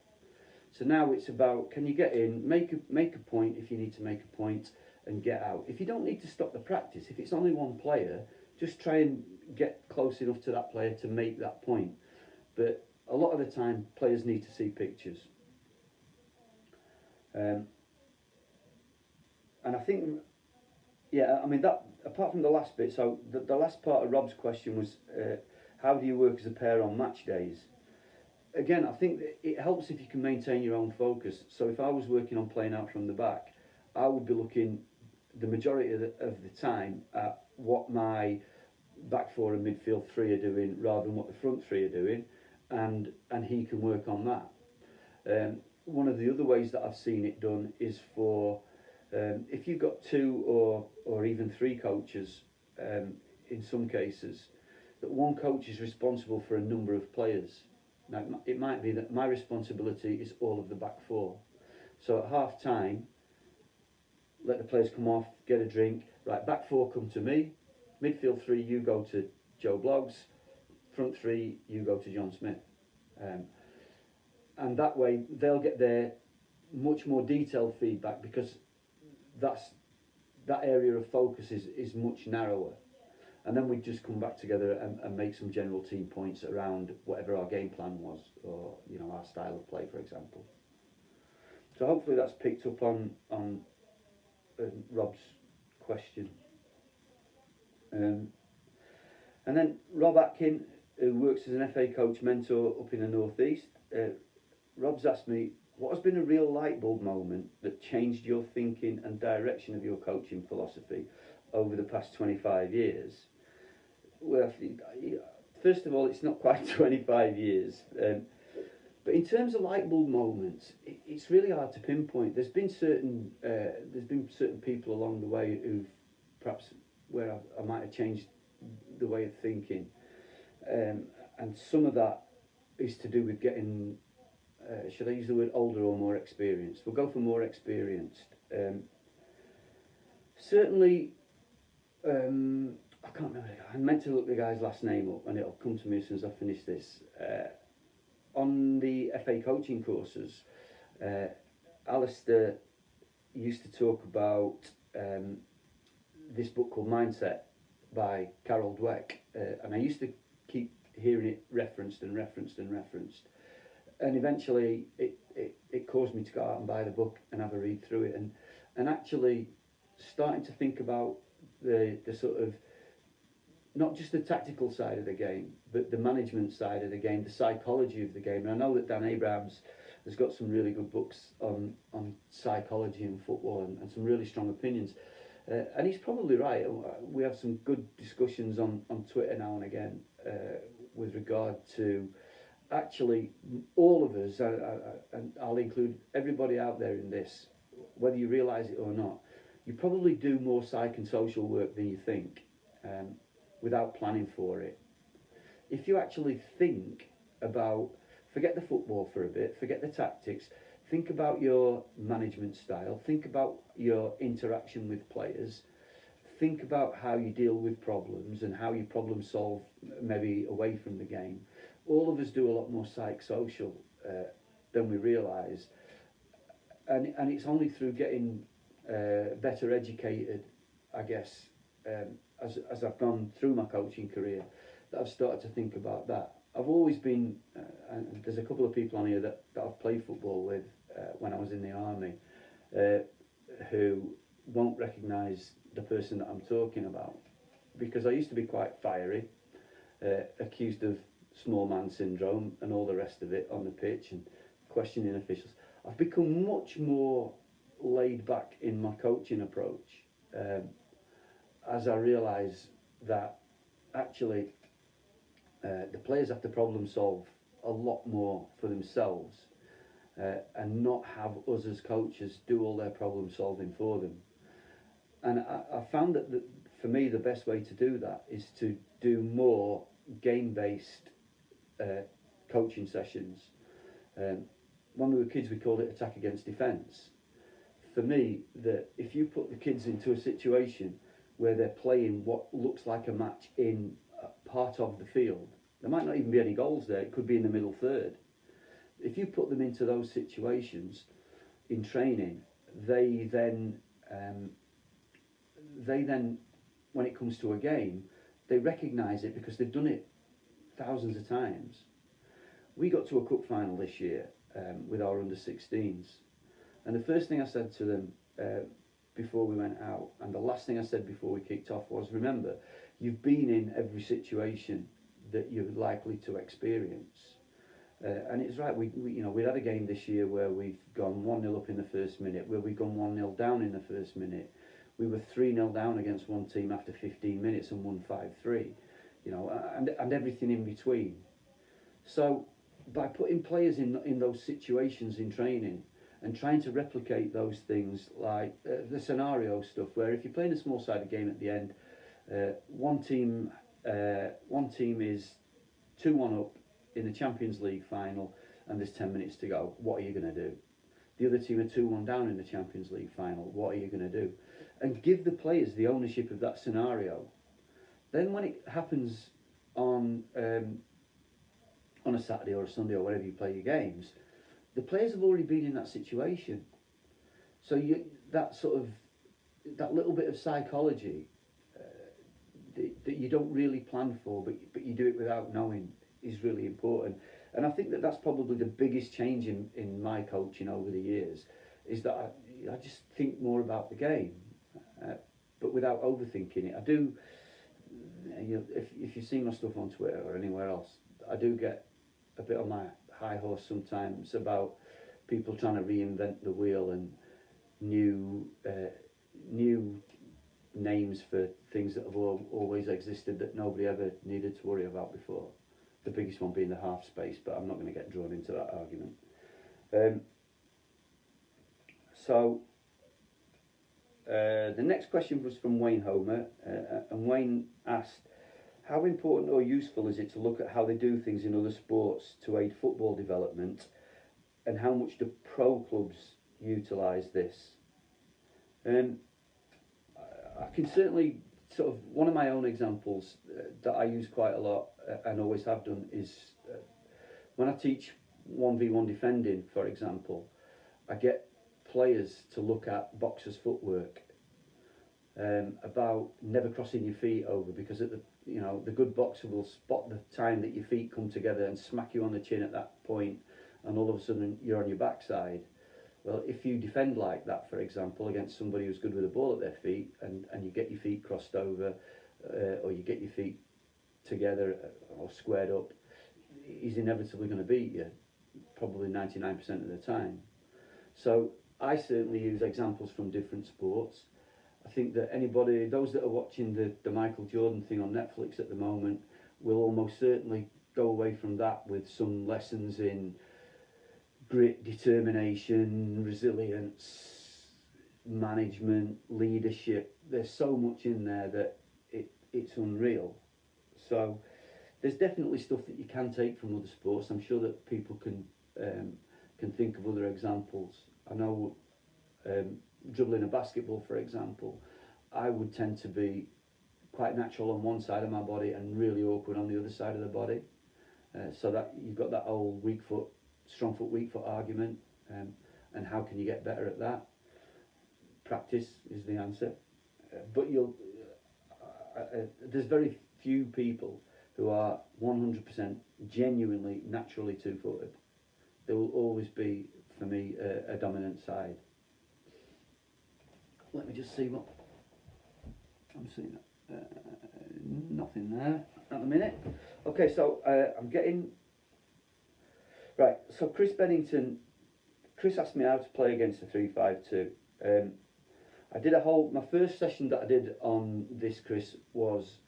So now it's about, can you get in, make a point if you need to make a point, and get out. If you don't need to stop the practice, if it's only one player, just try and get close enough to that player to make that point. But a lot of the time, players need to see pictures. And I think, yeah, I mean, that apart from the last bit, so the last part of Rob's question was, how do you work as a pair on match days? Again, I think that it helps if you can maintain your own focus. So if I was working on playing out from the back, I would be looking the majority of the time at what my back four and midfield three are doing rather than what the front three are doing, and he can work on that. One of the other ways that I've seen it done is for if you've got two or even three coaches, in some cases, that one coach is responsible for a number of players. Now it might be that my responsibility is all of the back four. So at half time, let the players come off, get a drink. Right, back four come to me. Midfield three, you go to Joe Bloggs. Front three, you go to John Smith. And that way they'll get their much more detailed feedback, because that area of focus is much narrower. And then we just come back together and make some general team points around whatever our game plan was, or our style of play, for example. So hopefully that's picked up on Rob's question. And then Rob Atkin, who works as an FA coach mentor up in the North East, Rob's asked me, what has been a real light bulb moment that changed your thinking and direction of your coaching philosophy over the past 25 years? Well, first of all, it's not quite 25 years. But in terms of light bulb moments, it's really hard to pinpoint. There's been certain people along the way who've perhaps where I might have changed the way of thinking, and some of that is to do with getting, should I use the word older or more experienced? We'll go for more experienced. Certainly, I can't remember. I meant to look the guy's last name up, and it'll come to me as soon as I finish this. On the FA coaching courses, Alistair used to talk about this book called Mindset by Carol Dweck, and I used to keep hearing it referenced, and eventually it caused me to go out and buy the book and have a read through it, and actually starting to think about the sort of, not just the tactical side of the game, but the management side of the game, the psychology of the game. And I know that Dan Abrams has got some really good books on psychology in football, and some really strong opinions. And he's probably right. We have some good discussions on Twitter now and again with regard to actually all of us, and I'll include everybody out there in this, whether you realise it or not, you probably do more psych and social work than you think. Without planning for it. If you actually think about, forget the football for a bit, forget the tactics, think about your management style, think about your interaction with players, think about how you deal with problems and how you problem solve maybe away from the game. All of us do a lot more psych-social than we realise, and it's only through getting better educated, I guess, as I've gone through my coaching career, that I've started to think about that. I've always been, and there's a couple of people on here that I've played football with when I was in the army, who won't recognise the person that I'm talking about, because I used to be quite fiery, accused of small man syndrome and all the rest of it on the pitch, and questioning officials. I've become much more laid back in my coaching approach, as I realise that actually the players have to problem solve a lot more for themselves, and not have us as coaches do all their problem solving for them. And I found that for me the best way to do that is to do more game-based coaching sessions. When we were kids we called it attack against defence. For me, that if you put the kids into a situation where they're playing what looks like a match in part of the field, there might not even be any goals there, it could be in the middle third. If you put them into those situations in training, they then when it comes to a game, they recognise it because they've done it thousands of times. We got to a cup final this year with our under-16s, and the first thing I said to them before we went out, and the last thing I said before we kicked off, was, remember, you've been in every situation that you're likely to experience. And it's right, we had a game this year where we've gone 1-0 up in the first minute, where we've gone 1-0 down in the first minute. We were 3-0 down against one team after 15 minutes and won 5-3, and everything in between. So by putting players in those situations in training, and trying to replicate those things, like the scenario stuff, where if you're playing a small-sided game at the end, one team is 2-1 up in the Champions League final, and there's 10 minutes to go. What are you going to do? The other team are 2-1 down in the Champions League final. What are you going to do? And give the players the ownership of that scenario. Then when it happens on a Saturday or a Sunday or wherever you play your games, the players have already been in that situation. So that little bit of psychology that you don't really plan for, but you do it without knowing, is really important. And I think that's probably the biggest change in my coaching over the years, is that I just think more about the game, but without overthinking it. I do, if you see my stuff on Twitter or anywhere else, I do get a bit on my high horse sometimes about people trying to reinvent the wheel and new names for things that have always existed that nobody ever needed to worry about before. The biggest one being the half space, but I'm not going to get drawn into that argument. So the next question was from Wayne Homer, and Wayne asked, how important or useful is it to look at how they do things in other sports to aid football development, and how much do pro clubs utilise this? I can certainly sort of one of my own examples that I use quite a lot and always have done is when I teach 1v1 defending, for example, I get players to look at boxers' footwork, about never crossing your feet over, because at the good boxer will spot the time that your feet come together and smack you on the chin at that point, and all of a sudden you're on your backside. Well, if you defend like that, for example, against somebody who's good with a ball at their feet, and you get your feet crossed over, or you get your feet together or squared up, he's inevitably going to beat you, probably 99% of the time. So I certainly use examples from different sports. I think that those that are watching the Michael Jordan thing on Netflix at the moment, will almost certainly go away from that with some lessons in grit, determination, resilience, management, leadership. There's so much in there that it's unreal. So there's definitely stuff that you can take from other sports. I'm sure that people can think of other examples. I know dribbling a basketball, for example, I would tend to be quite natural on one side of my body and really awkward on the other side of the body. So that you've got that old weak foot, strong foot, weak foot argument. And how can you get better at that? Practice is the answer. But there's very few people who are 100% genuinely naturally two-footed. There will always be, for me, a dominant side. Let me just see what I'm seeing. Nothing there at the minute. Okay, so I'm getting right. So Chris asked me how to play against the 3-5-2. I did my first session that I did on this, Chris, was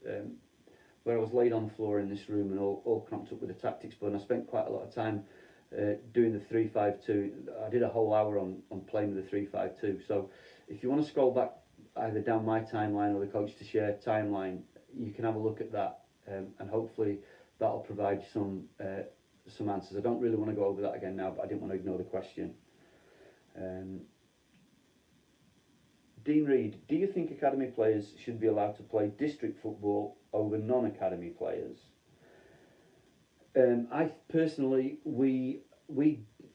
where I was laid on the floor in this room and all cramped up with the tactics, but I spent quite a lot of time doing the 3-5-2. I did a whole hour on playing with the 3-5-2. So if you want to scroll back either down my timeline or the Coach to Share timeline, you can have a look at that, and hopefully that'll provide some answers. I don't really want to go over that again now, but I didn't want to ignore the question. Dean Reed, do you think academy players should be allowed to play district football over non-academy players? I personally, we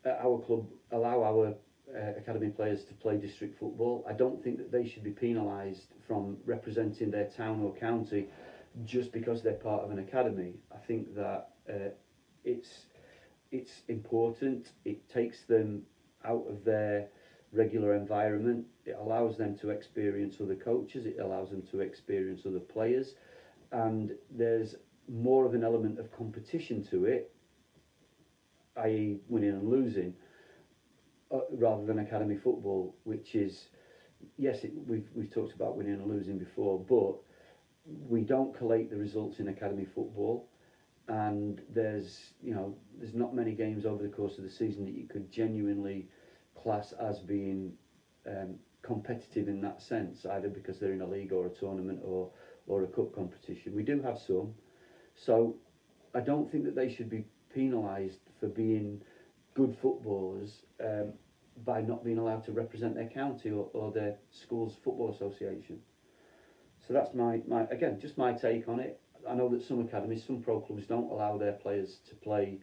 at our club allow our academy players to play district football. I don't think that they should be penalised from representing their town or county just because they're part of an academy. I think that it's important. It takes them out of their regular environment. It allows them to experience other coaches. It allows them to experience other players, and there's more of an element of competition to it, i.e. winning and losing, rather than academy football, which is, yes, we've talked about winning and losing before, but we don't collate the results in academy football, and there's not many games over the course of the season that you could genuinely class as being competitive in that sense, either because they're in a league or a tournament or a cup competition. We do have some, so I don't think that they should be penalised for being good footballers by not being allowed to represent their county or their school's football association. So that's my take on it. I know that some academies, some pro clubs don't allow their players to play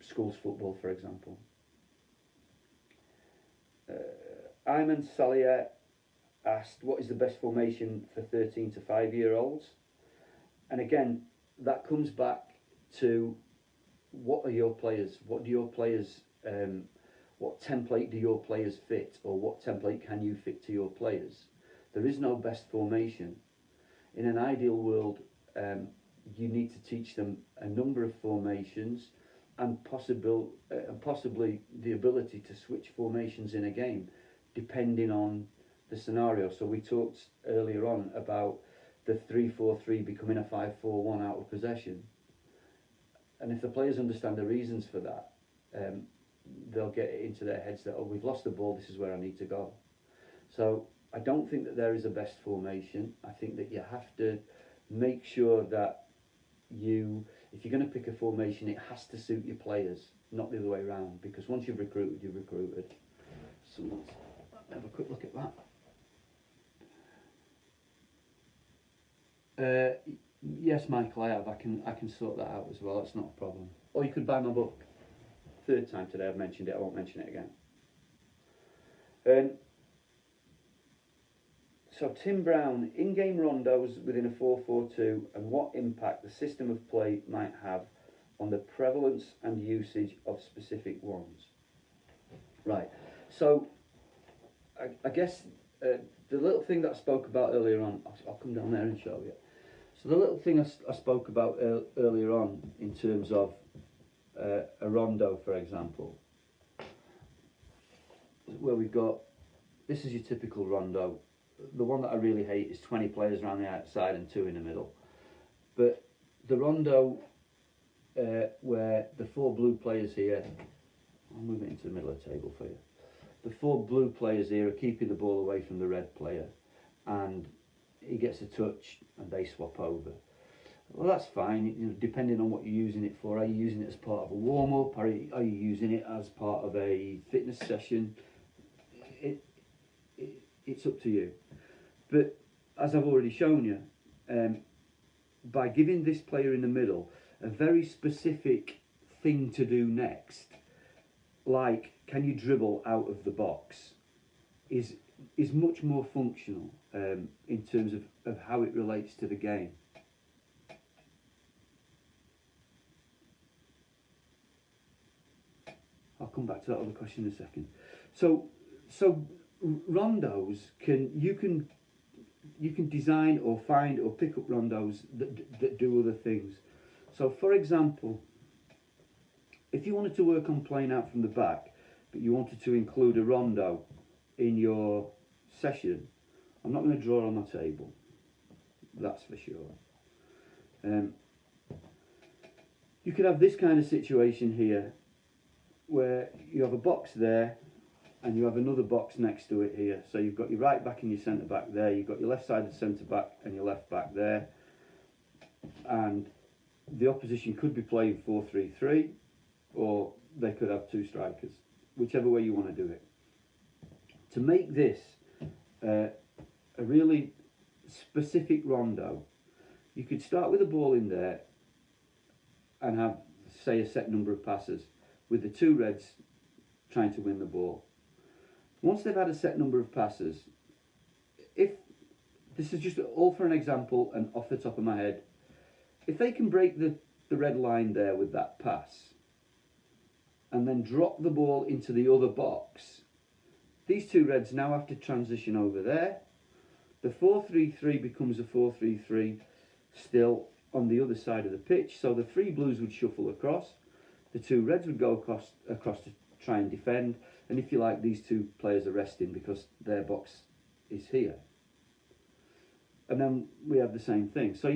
schools football, for example. Ayman Salia asked, what is the best formation for 13 to 5-year-olds? And again, that comes back to what are your players? What do your players, what template do your players fit, or what template can you fit to your players? There is no best formation. In an ideal world, you need to teach them a number of formations and possibly the ability to switch formations in a game, depending on the scenario. So we talked earlier on about the 3-4-3 becoming a 5-4-1 out of possession. And if the players understand the reasons for that, they'll get it into their heads that, oh, we've lost the ball, this is where I need to go. So I don't think that there is a best formation. I think that you have to make sure that if you're going to pick a formation, it has to suit your players, not the other way around, because once you've recruited, you've recruited. So let's have a quick look at that. Uh, yes, Michael, I have. I can sort that out as well. It's not a problem. Or you could buy my book. Third time today I've mentioned it. I won't mention it again. So Tim Brown, in-game rondos within a 4-4-2, and what impact the system of play might have on the prevalence and usage of specific ones. Right. So I guess the little thing that I spoke about earlier on, I'll come down there and show you. So the little thing I spoke about earlier on in terms of a rondo, for example, where we've got, this is your typical rondo. The one that I really hate is 20 players around the outside and 2 in the middle. But the rondo where the 4 blue players here, I'll move it into the middle of the table for you. The 4 blue players here are keeping the ball away from the red player, and he gets a touch and they swap over. Well, that's fine, you know, depending on what you're using it for. Are you using it as part of a warm-up? Are you using it as part of a fitness session? It's up to you. But as I've already shown you, by giving this player in the middle a very specific thing to do next, like can you dribble out of the box, is much more functional in terms of how it relates to the game. I'll come back to that other question in a second. So rondos you can design or find or pick up rondos that do other things. So for example, if you wanted to work on playing out from the back, but you wanted to include a rondo in your session, I'm not going to draw on my table, that's for sure. You could have this kind of situation here, where you have a box there and you have another box next to it here. So you've got your right back and your centre back there, you've got your left sided centre back and your left back there, and the opposition could be playing 4-3-3, or they could have 2 strikers, whichever way you want to do it. To make this a really specific rondo, you could start with a ball in there and have, say, a set number of passes, with the 2 reds trying to win the ball. Once they've had a set number of passes, if this is just all for an example and off the top of my head, if they can break the red line there with that pass and then drop the ball into the other box, these 2 reds now have to transition over there. The 4-3-3 becomes a 4-3-3 still on the other side of the pitch, so the 3 blues would shuffle across, the 2 reds would go across to try and defend, and if you like, these 2 players are resting because their box is here. And then we have the same thing. So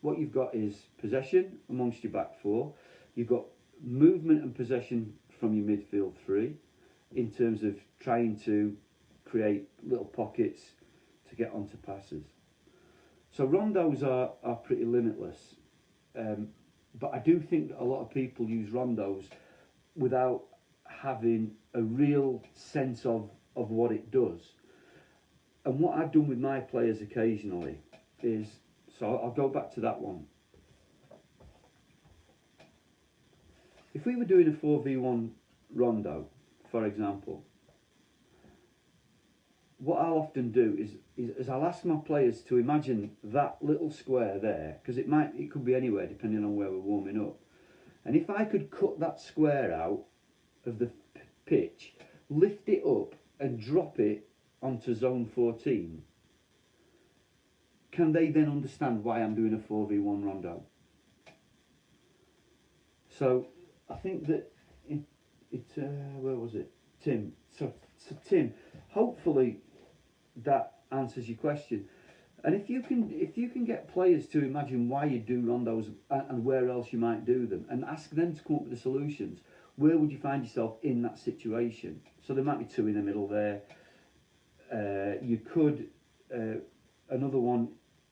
what you've got is possession amongst your back 4, you've got movement and possession from your midfield 3 in terms of trying to create little pockets to get onto passes. So rondos are pretty limitless, but I do think that a lot of people use rondos without having a real sense of what it does. And what I've done with my players occasionally is, so I'll go back to that one. If we were doing a 4v1 rondo, for example, what I'll often do is I'll ask my players to imagine that little square there, because it could be anywhere depending on where we're warming up. And if I could cut that square out of the pitch, lift it up and drop it onto zone 14, can they then understand why I'm doing a 4v1 rondo? So I think that where was it? Tim. So Tim, hopefully that answers your question. And if you can get players to imagine why you do rondos and where else you might do them, and ask them to come up with the solutions, where would you find yourself in that situation? So there might be 2 in the middle there. You could, another one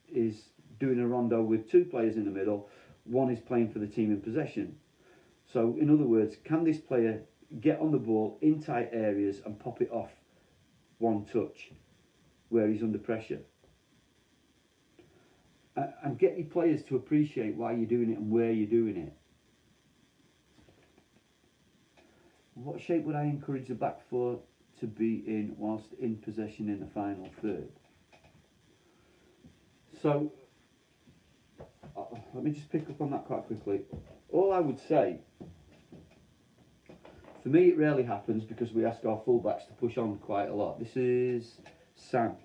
is doing a rondo with 2 players in the middle, one is playing for the team in possession. So in other words, can this player get on the ball in tight areas and pop it off one touch where he's under pressure? and get your players to appreciate why you're doing it and where you're doing it. What shape would I encourage the back four to be in whilst in possession in the final third? So, let me just pick up on that quite quickly. All I would say, for me it rarely happens because we ask our fullbacks to push on quite a lot. This is Sam.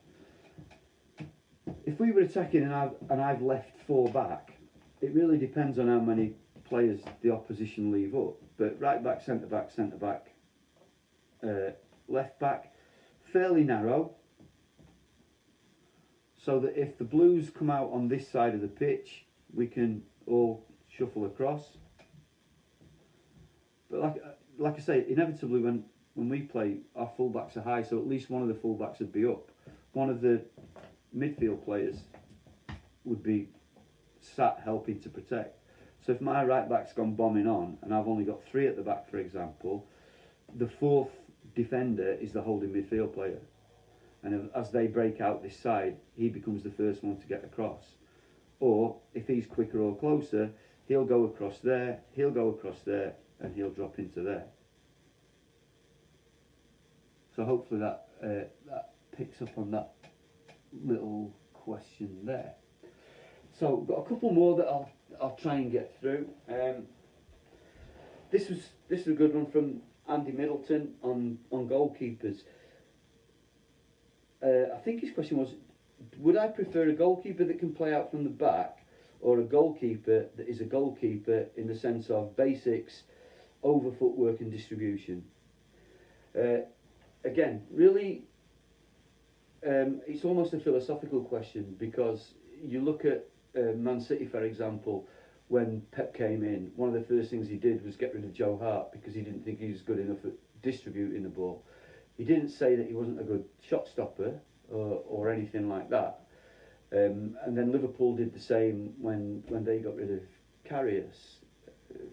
If we were attacking and I've left four back, it really depends on how many players the opposition leave up. But right back, centre back, left back, fairly narrow, so that if the Blues come out on this side of the pitch, we can all shuffle across. But like I say, inevitably when we play, our fullbacks are high, so at least one of the fullbacks would be up. One of the midfield players would be sat helping to protect. So if my right back's gone bombing on and I've only got three at the back, for example, the fourth defender is the holding midfield player. And as they break out this side, he becomes the first one to get across. Or if he's quicker or closer, he'll go across there, and he'll drop into there. So hopefully that picks up on that little question there. So got a couple more that I'll try and get through. This is a good one from Andy Middleton on goalkeepers. I think his question was, would I prefer a goalkeeper that can play out from the back or a goalkeeper that is a goalkeeper in the sense of basics, over footwork and distribution? Again, really, it's almost a philosophical question, because you look at Man City, for example. When Pep came in, one of the first things he did was get rid of Joe Hart because he didn't think he was good enough at distributing the ball. He didn't say that he wasn't a good shot stopper or anything like that. And then Liverpool did the same when they got rid of Karius.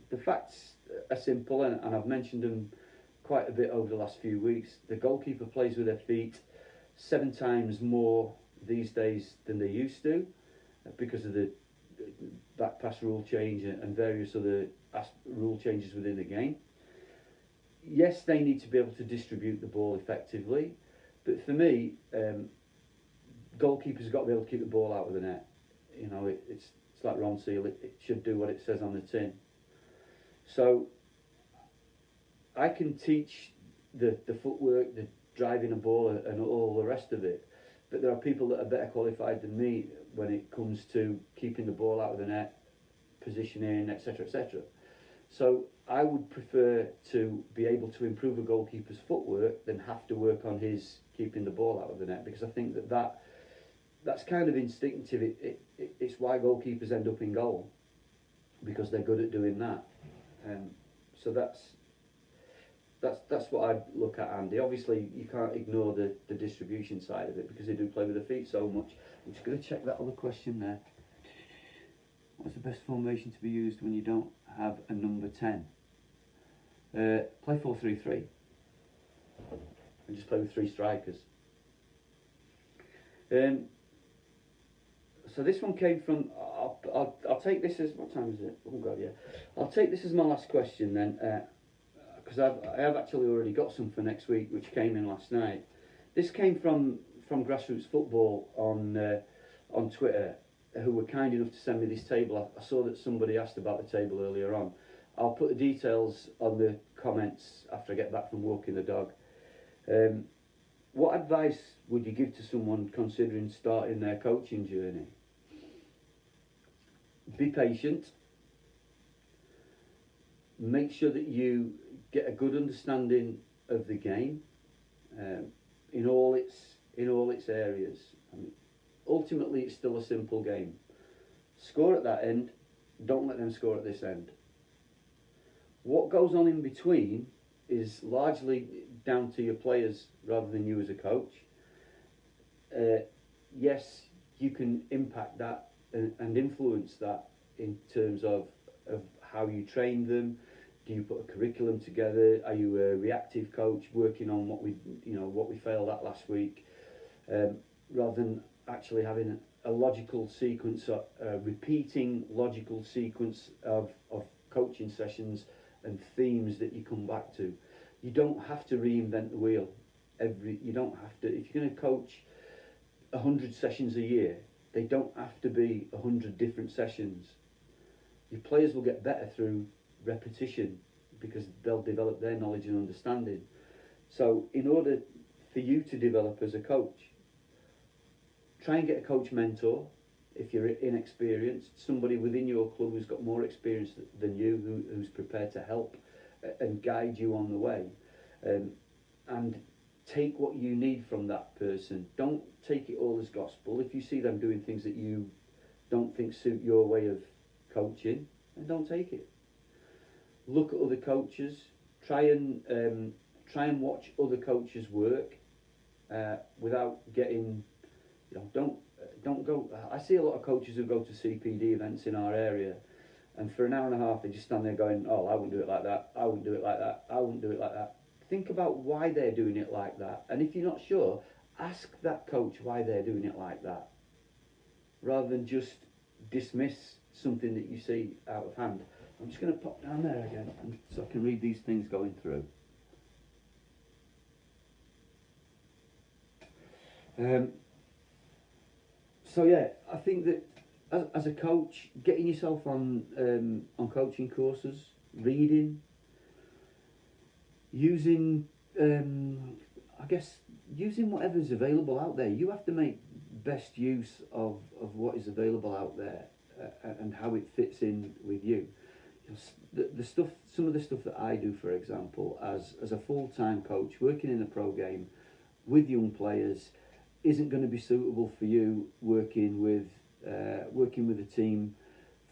The facts are simple, and I've mentioned them quite a bit over the last few weeks. The goalkeeper plays with their feet 7 times more these days than they used to, because of the back pass rule change and various other rule changes within the game. Yes, they need to be able to distribute the ball effectively, but for me, goalkeepers have got to be able to keep the ball out of the net. You know, it's like Ron Seal, it should do what it says on the tin. So I can teach the footwork, the driving a ball and all the rest of it, but there are people that are better qualified than me when it comes to keeping the ball out of the net, positioning, etc., etc. So I would prefer to be able to improve a goalkeeper's footwork than have to work on his keeping the ball out of the net, because I think that's kind of instinctive. It's why goalkeepers end up in goal, because they're good at doing that. So that's what I'd look at, Andy. Obviously, you can't ignore the distribution side of it, because they do play with their feet so much. I'm just going to check that other question there. What's the best formation to be used when you don't have a number 10? Play 4-3-3 and just play with 3 strikers. So this one came from, I'll take this as, what time is it? Oh God, yeah. I'll take this as my last question then, because I have actually already got some for next week, which came in last night. This came from Grassroots Football on Twitter, who were kind enough to send me this table. I saw that somebody asked about the table earlier on. I'll put the details on the comments after I get back from walking the dog. What advice would you give to someone considering starting their coaching journey? Be patient. Make sure that you get a good understanding of the game in all its areas. I mean, ultimately, it's still a simple game. Score at that end. Don't let them score at this end. What goes on in between is largely down to your players rather than you as a coach. Yes, you can impact that and influence that in terms of how you train them. Do you put a curriculum together? Are you a reactive coach working on what we failed at last week, rather than actually having a logical sequence, a repeating logical sequence of coaching sessions and themes that you come back to. You don't have to reinvent the wheel. You don't have to. If you're going to coach 100 sessions a year, they don't have to be 100 different sessions. Your players will get better through repetition because they'll develop their knowledge and understanding. So in order for you to develop as a coach, try and get a coach mentor if you're inexperienced, somebody within your club who's got more experience than you, who's prepared to help and guide you on the way. And take what you need from that person. Don't take it all as gospel. If you see them doing things that you don't think suit your way of coaching, then don't take it. Look at other coaches. Try and watch other coaches work without getting. Don't go. I see a lot of coaches who go to CPD events in our area, and for an hour and a half they just stand there going, "Oh, I wouldn't do it like that. I wouldn't do it like that. I wouldn't do it like that." Think about why they're doing it like that, and if you're not sure, ask that coach why they're doing it like that, rather than just dismiss something that you see out of hand. I'm just going to pop down there again so I can read these things going through. So yeah, I think that as a coach, getting yourself on coaching courses, reading, using using whatever's available out there. You have to make best use of what is available out there and how it fits in with you. The stuff, some of the stuff that I do, for example, as a full-time coach working in a pro game with young players, isn't going to be suitable for you working with a team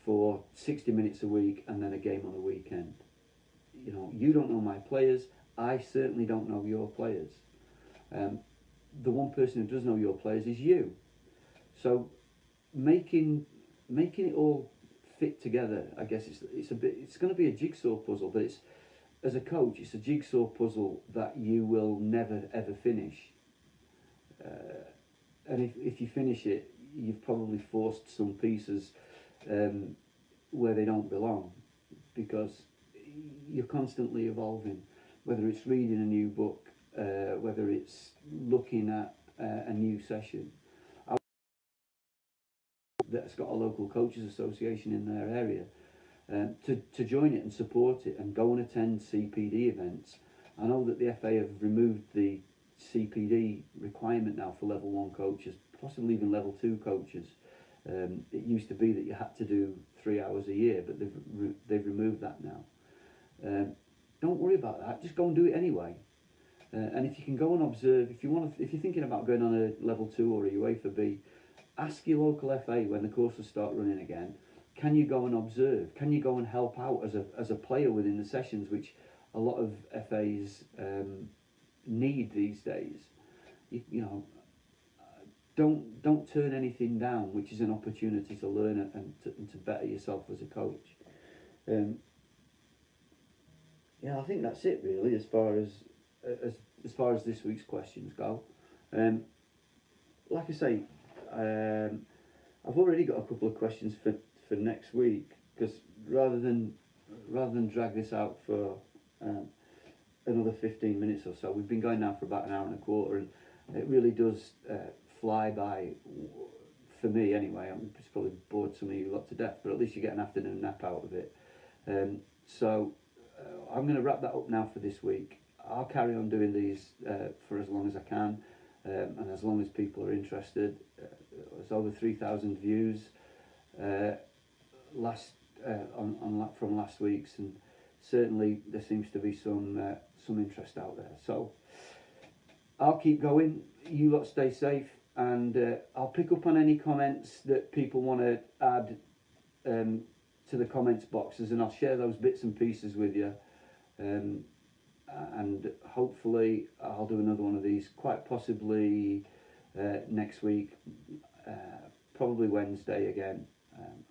for 60 minutes a week and then a game on a weekend. You don't know my players. I certainly don't know your players. The one person who does know your players is you. So making it all fit together, I guess it's going to be a jigsaw puzzle, but as a coach, it's a jigsaw puzzle that you will never ever finish. And if you finish it, you've probably forced some pieces where they don't belong, because you're constantly evolving, whether it's reading a new book, whether it's looking at a new session. That's got a local coaches association in their area, to join it and support it and go and attend CPD events. I know that the FA have removed the CPD requirement now for level 1 coaches, possibly even level 2 coaches. It used to be that you had to do 3 hours a year, but they've removed that now. Don't worry about that. Just go and do it anyway. And if you can go and observe, if you're thinking about going on a level 2 or a UEFA B, ask your local FA when the courses start running again. Can you go and observe? Can you go and help out as a player within the sessions, which a lot of FAs need these days? Don't turn anything down, which is an opportunity to learn and to better yourself as a coach. I think that's it really as far as this week's questions go. Like I say, I've already got a couple of questions for next week, because rather than drag this out for another 15 minutes or so, we've been going now for about an hour and a quarter, and it really does fly by, for me anyway. It's probably bored some of you lot to death, but at least you get an afternoon nap out of it. So I'm going to wrap that up now for this week. I'll carry on doing these for as long as I can, and as long as people are interested. There's over 3,000 views from last week's, and certainly there seems to be some interest out there. So I'll keep going. You lot stay safe, and I'll pick up on any comments that people want to add to the comments boxes, and I'll share those bits and pieces with you. And hopefully I'll do another one of these, quite possibly next week, probably Wednesday again,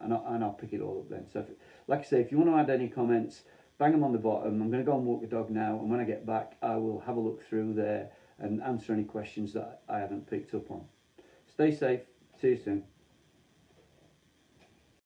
and I'll pick it all up then. So like I say, if you want to add any comments, bang them on the bottom. I'm going to go and walk the dog now, and when I get back I will have a look through there and answer any questions that I haven't picked up on. Stay safe, see you soon.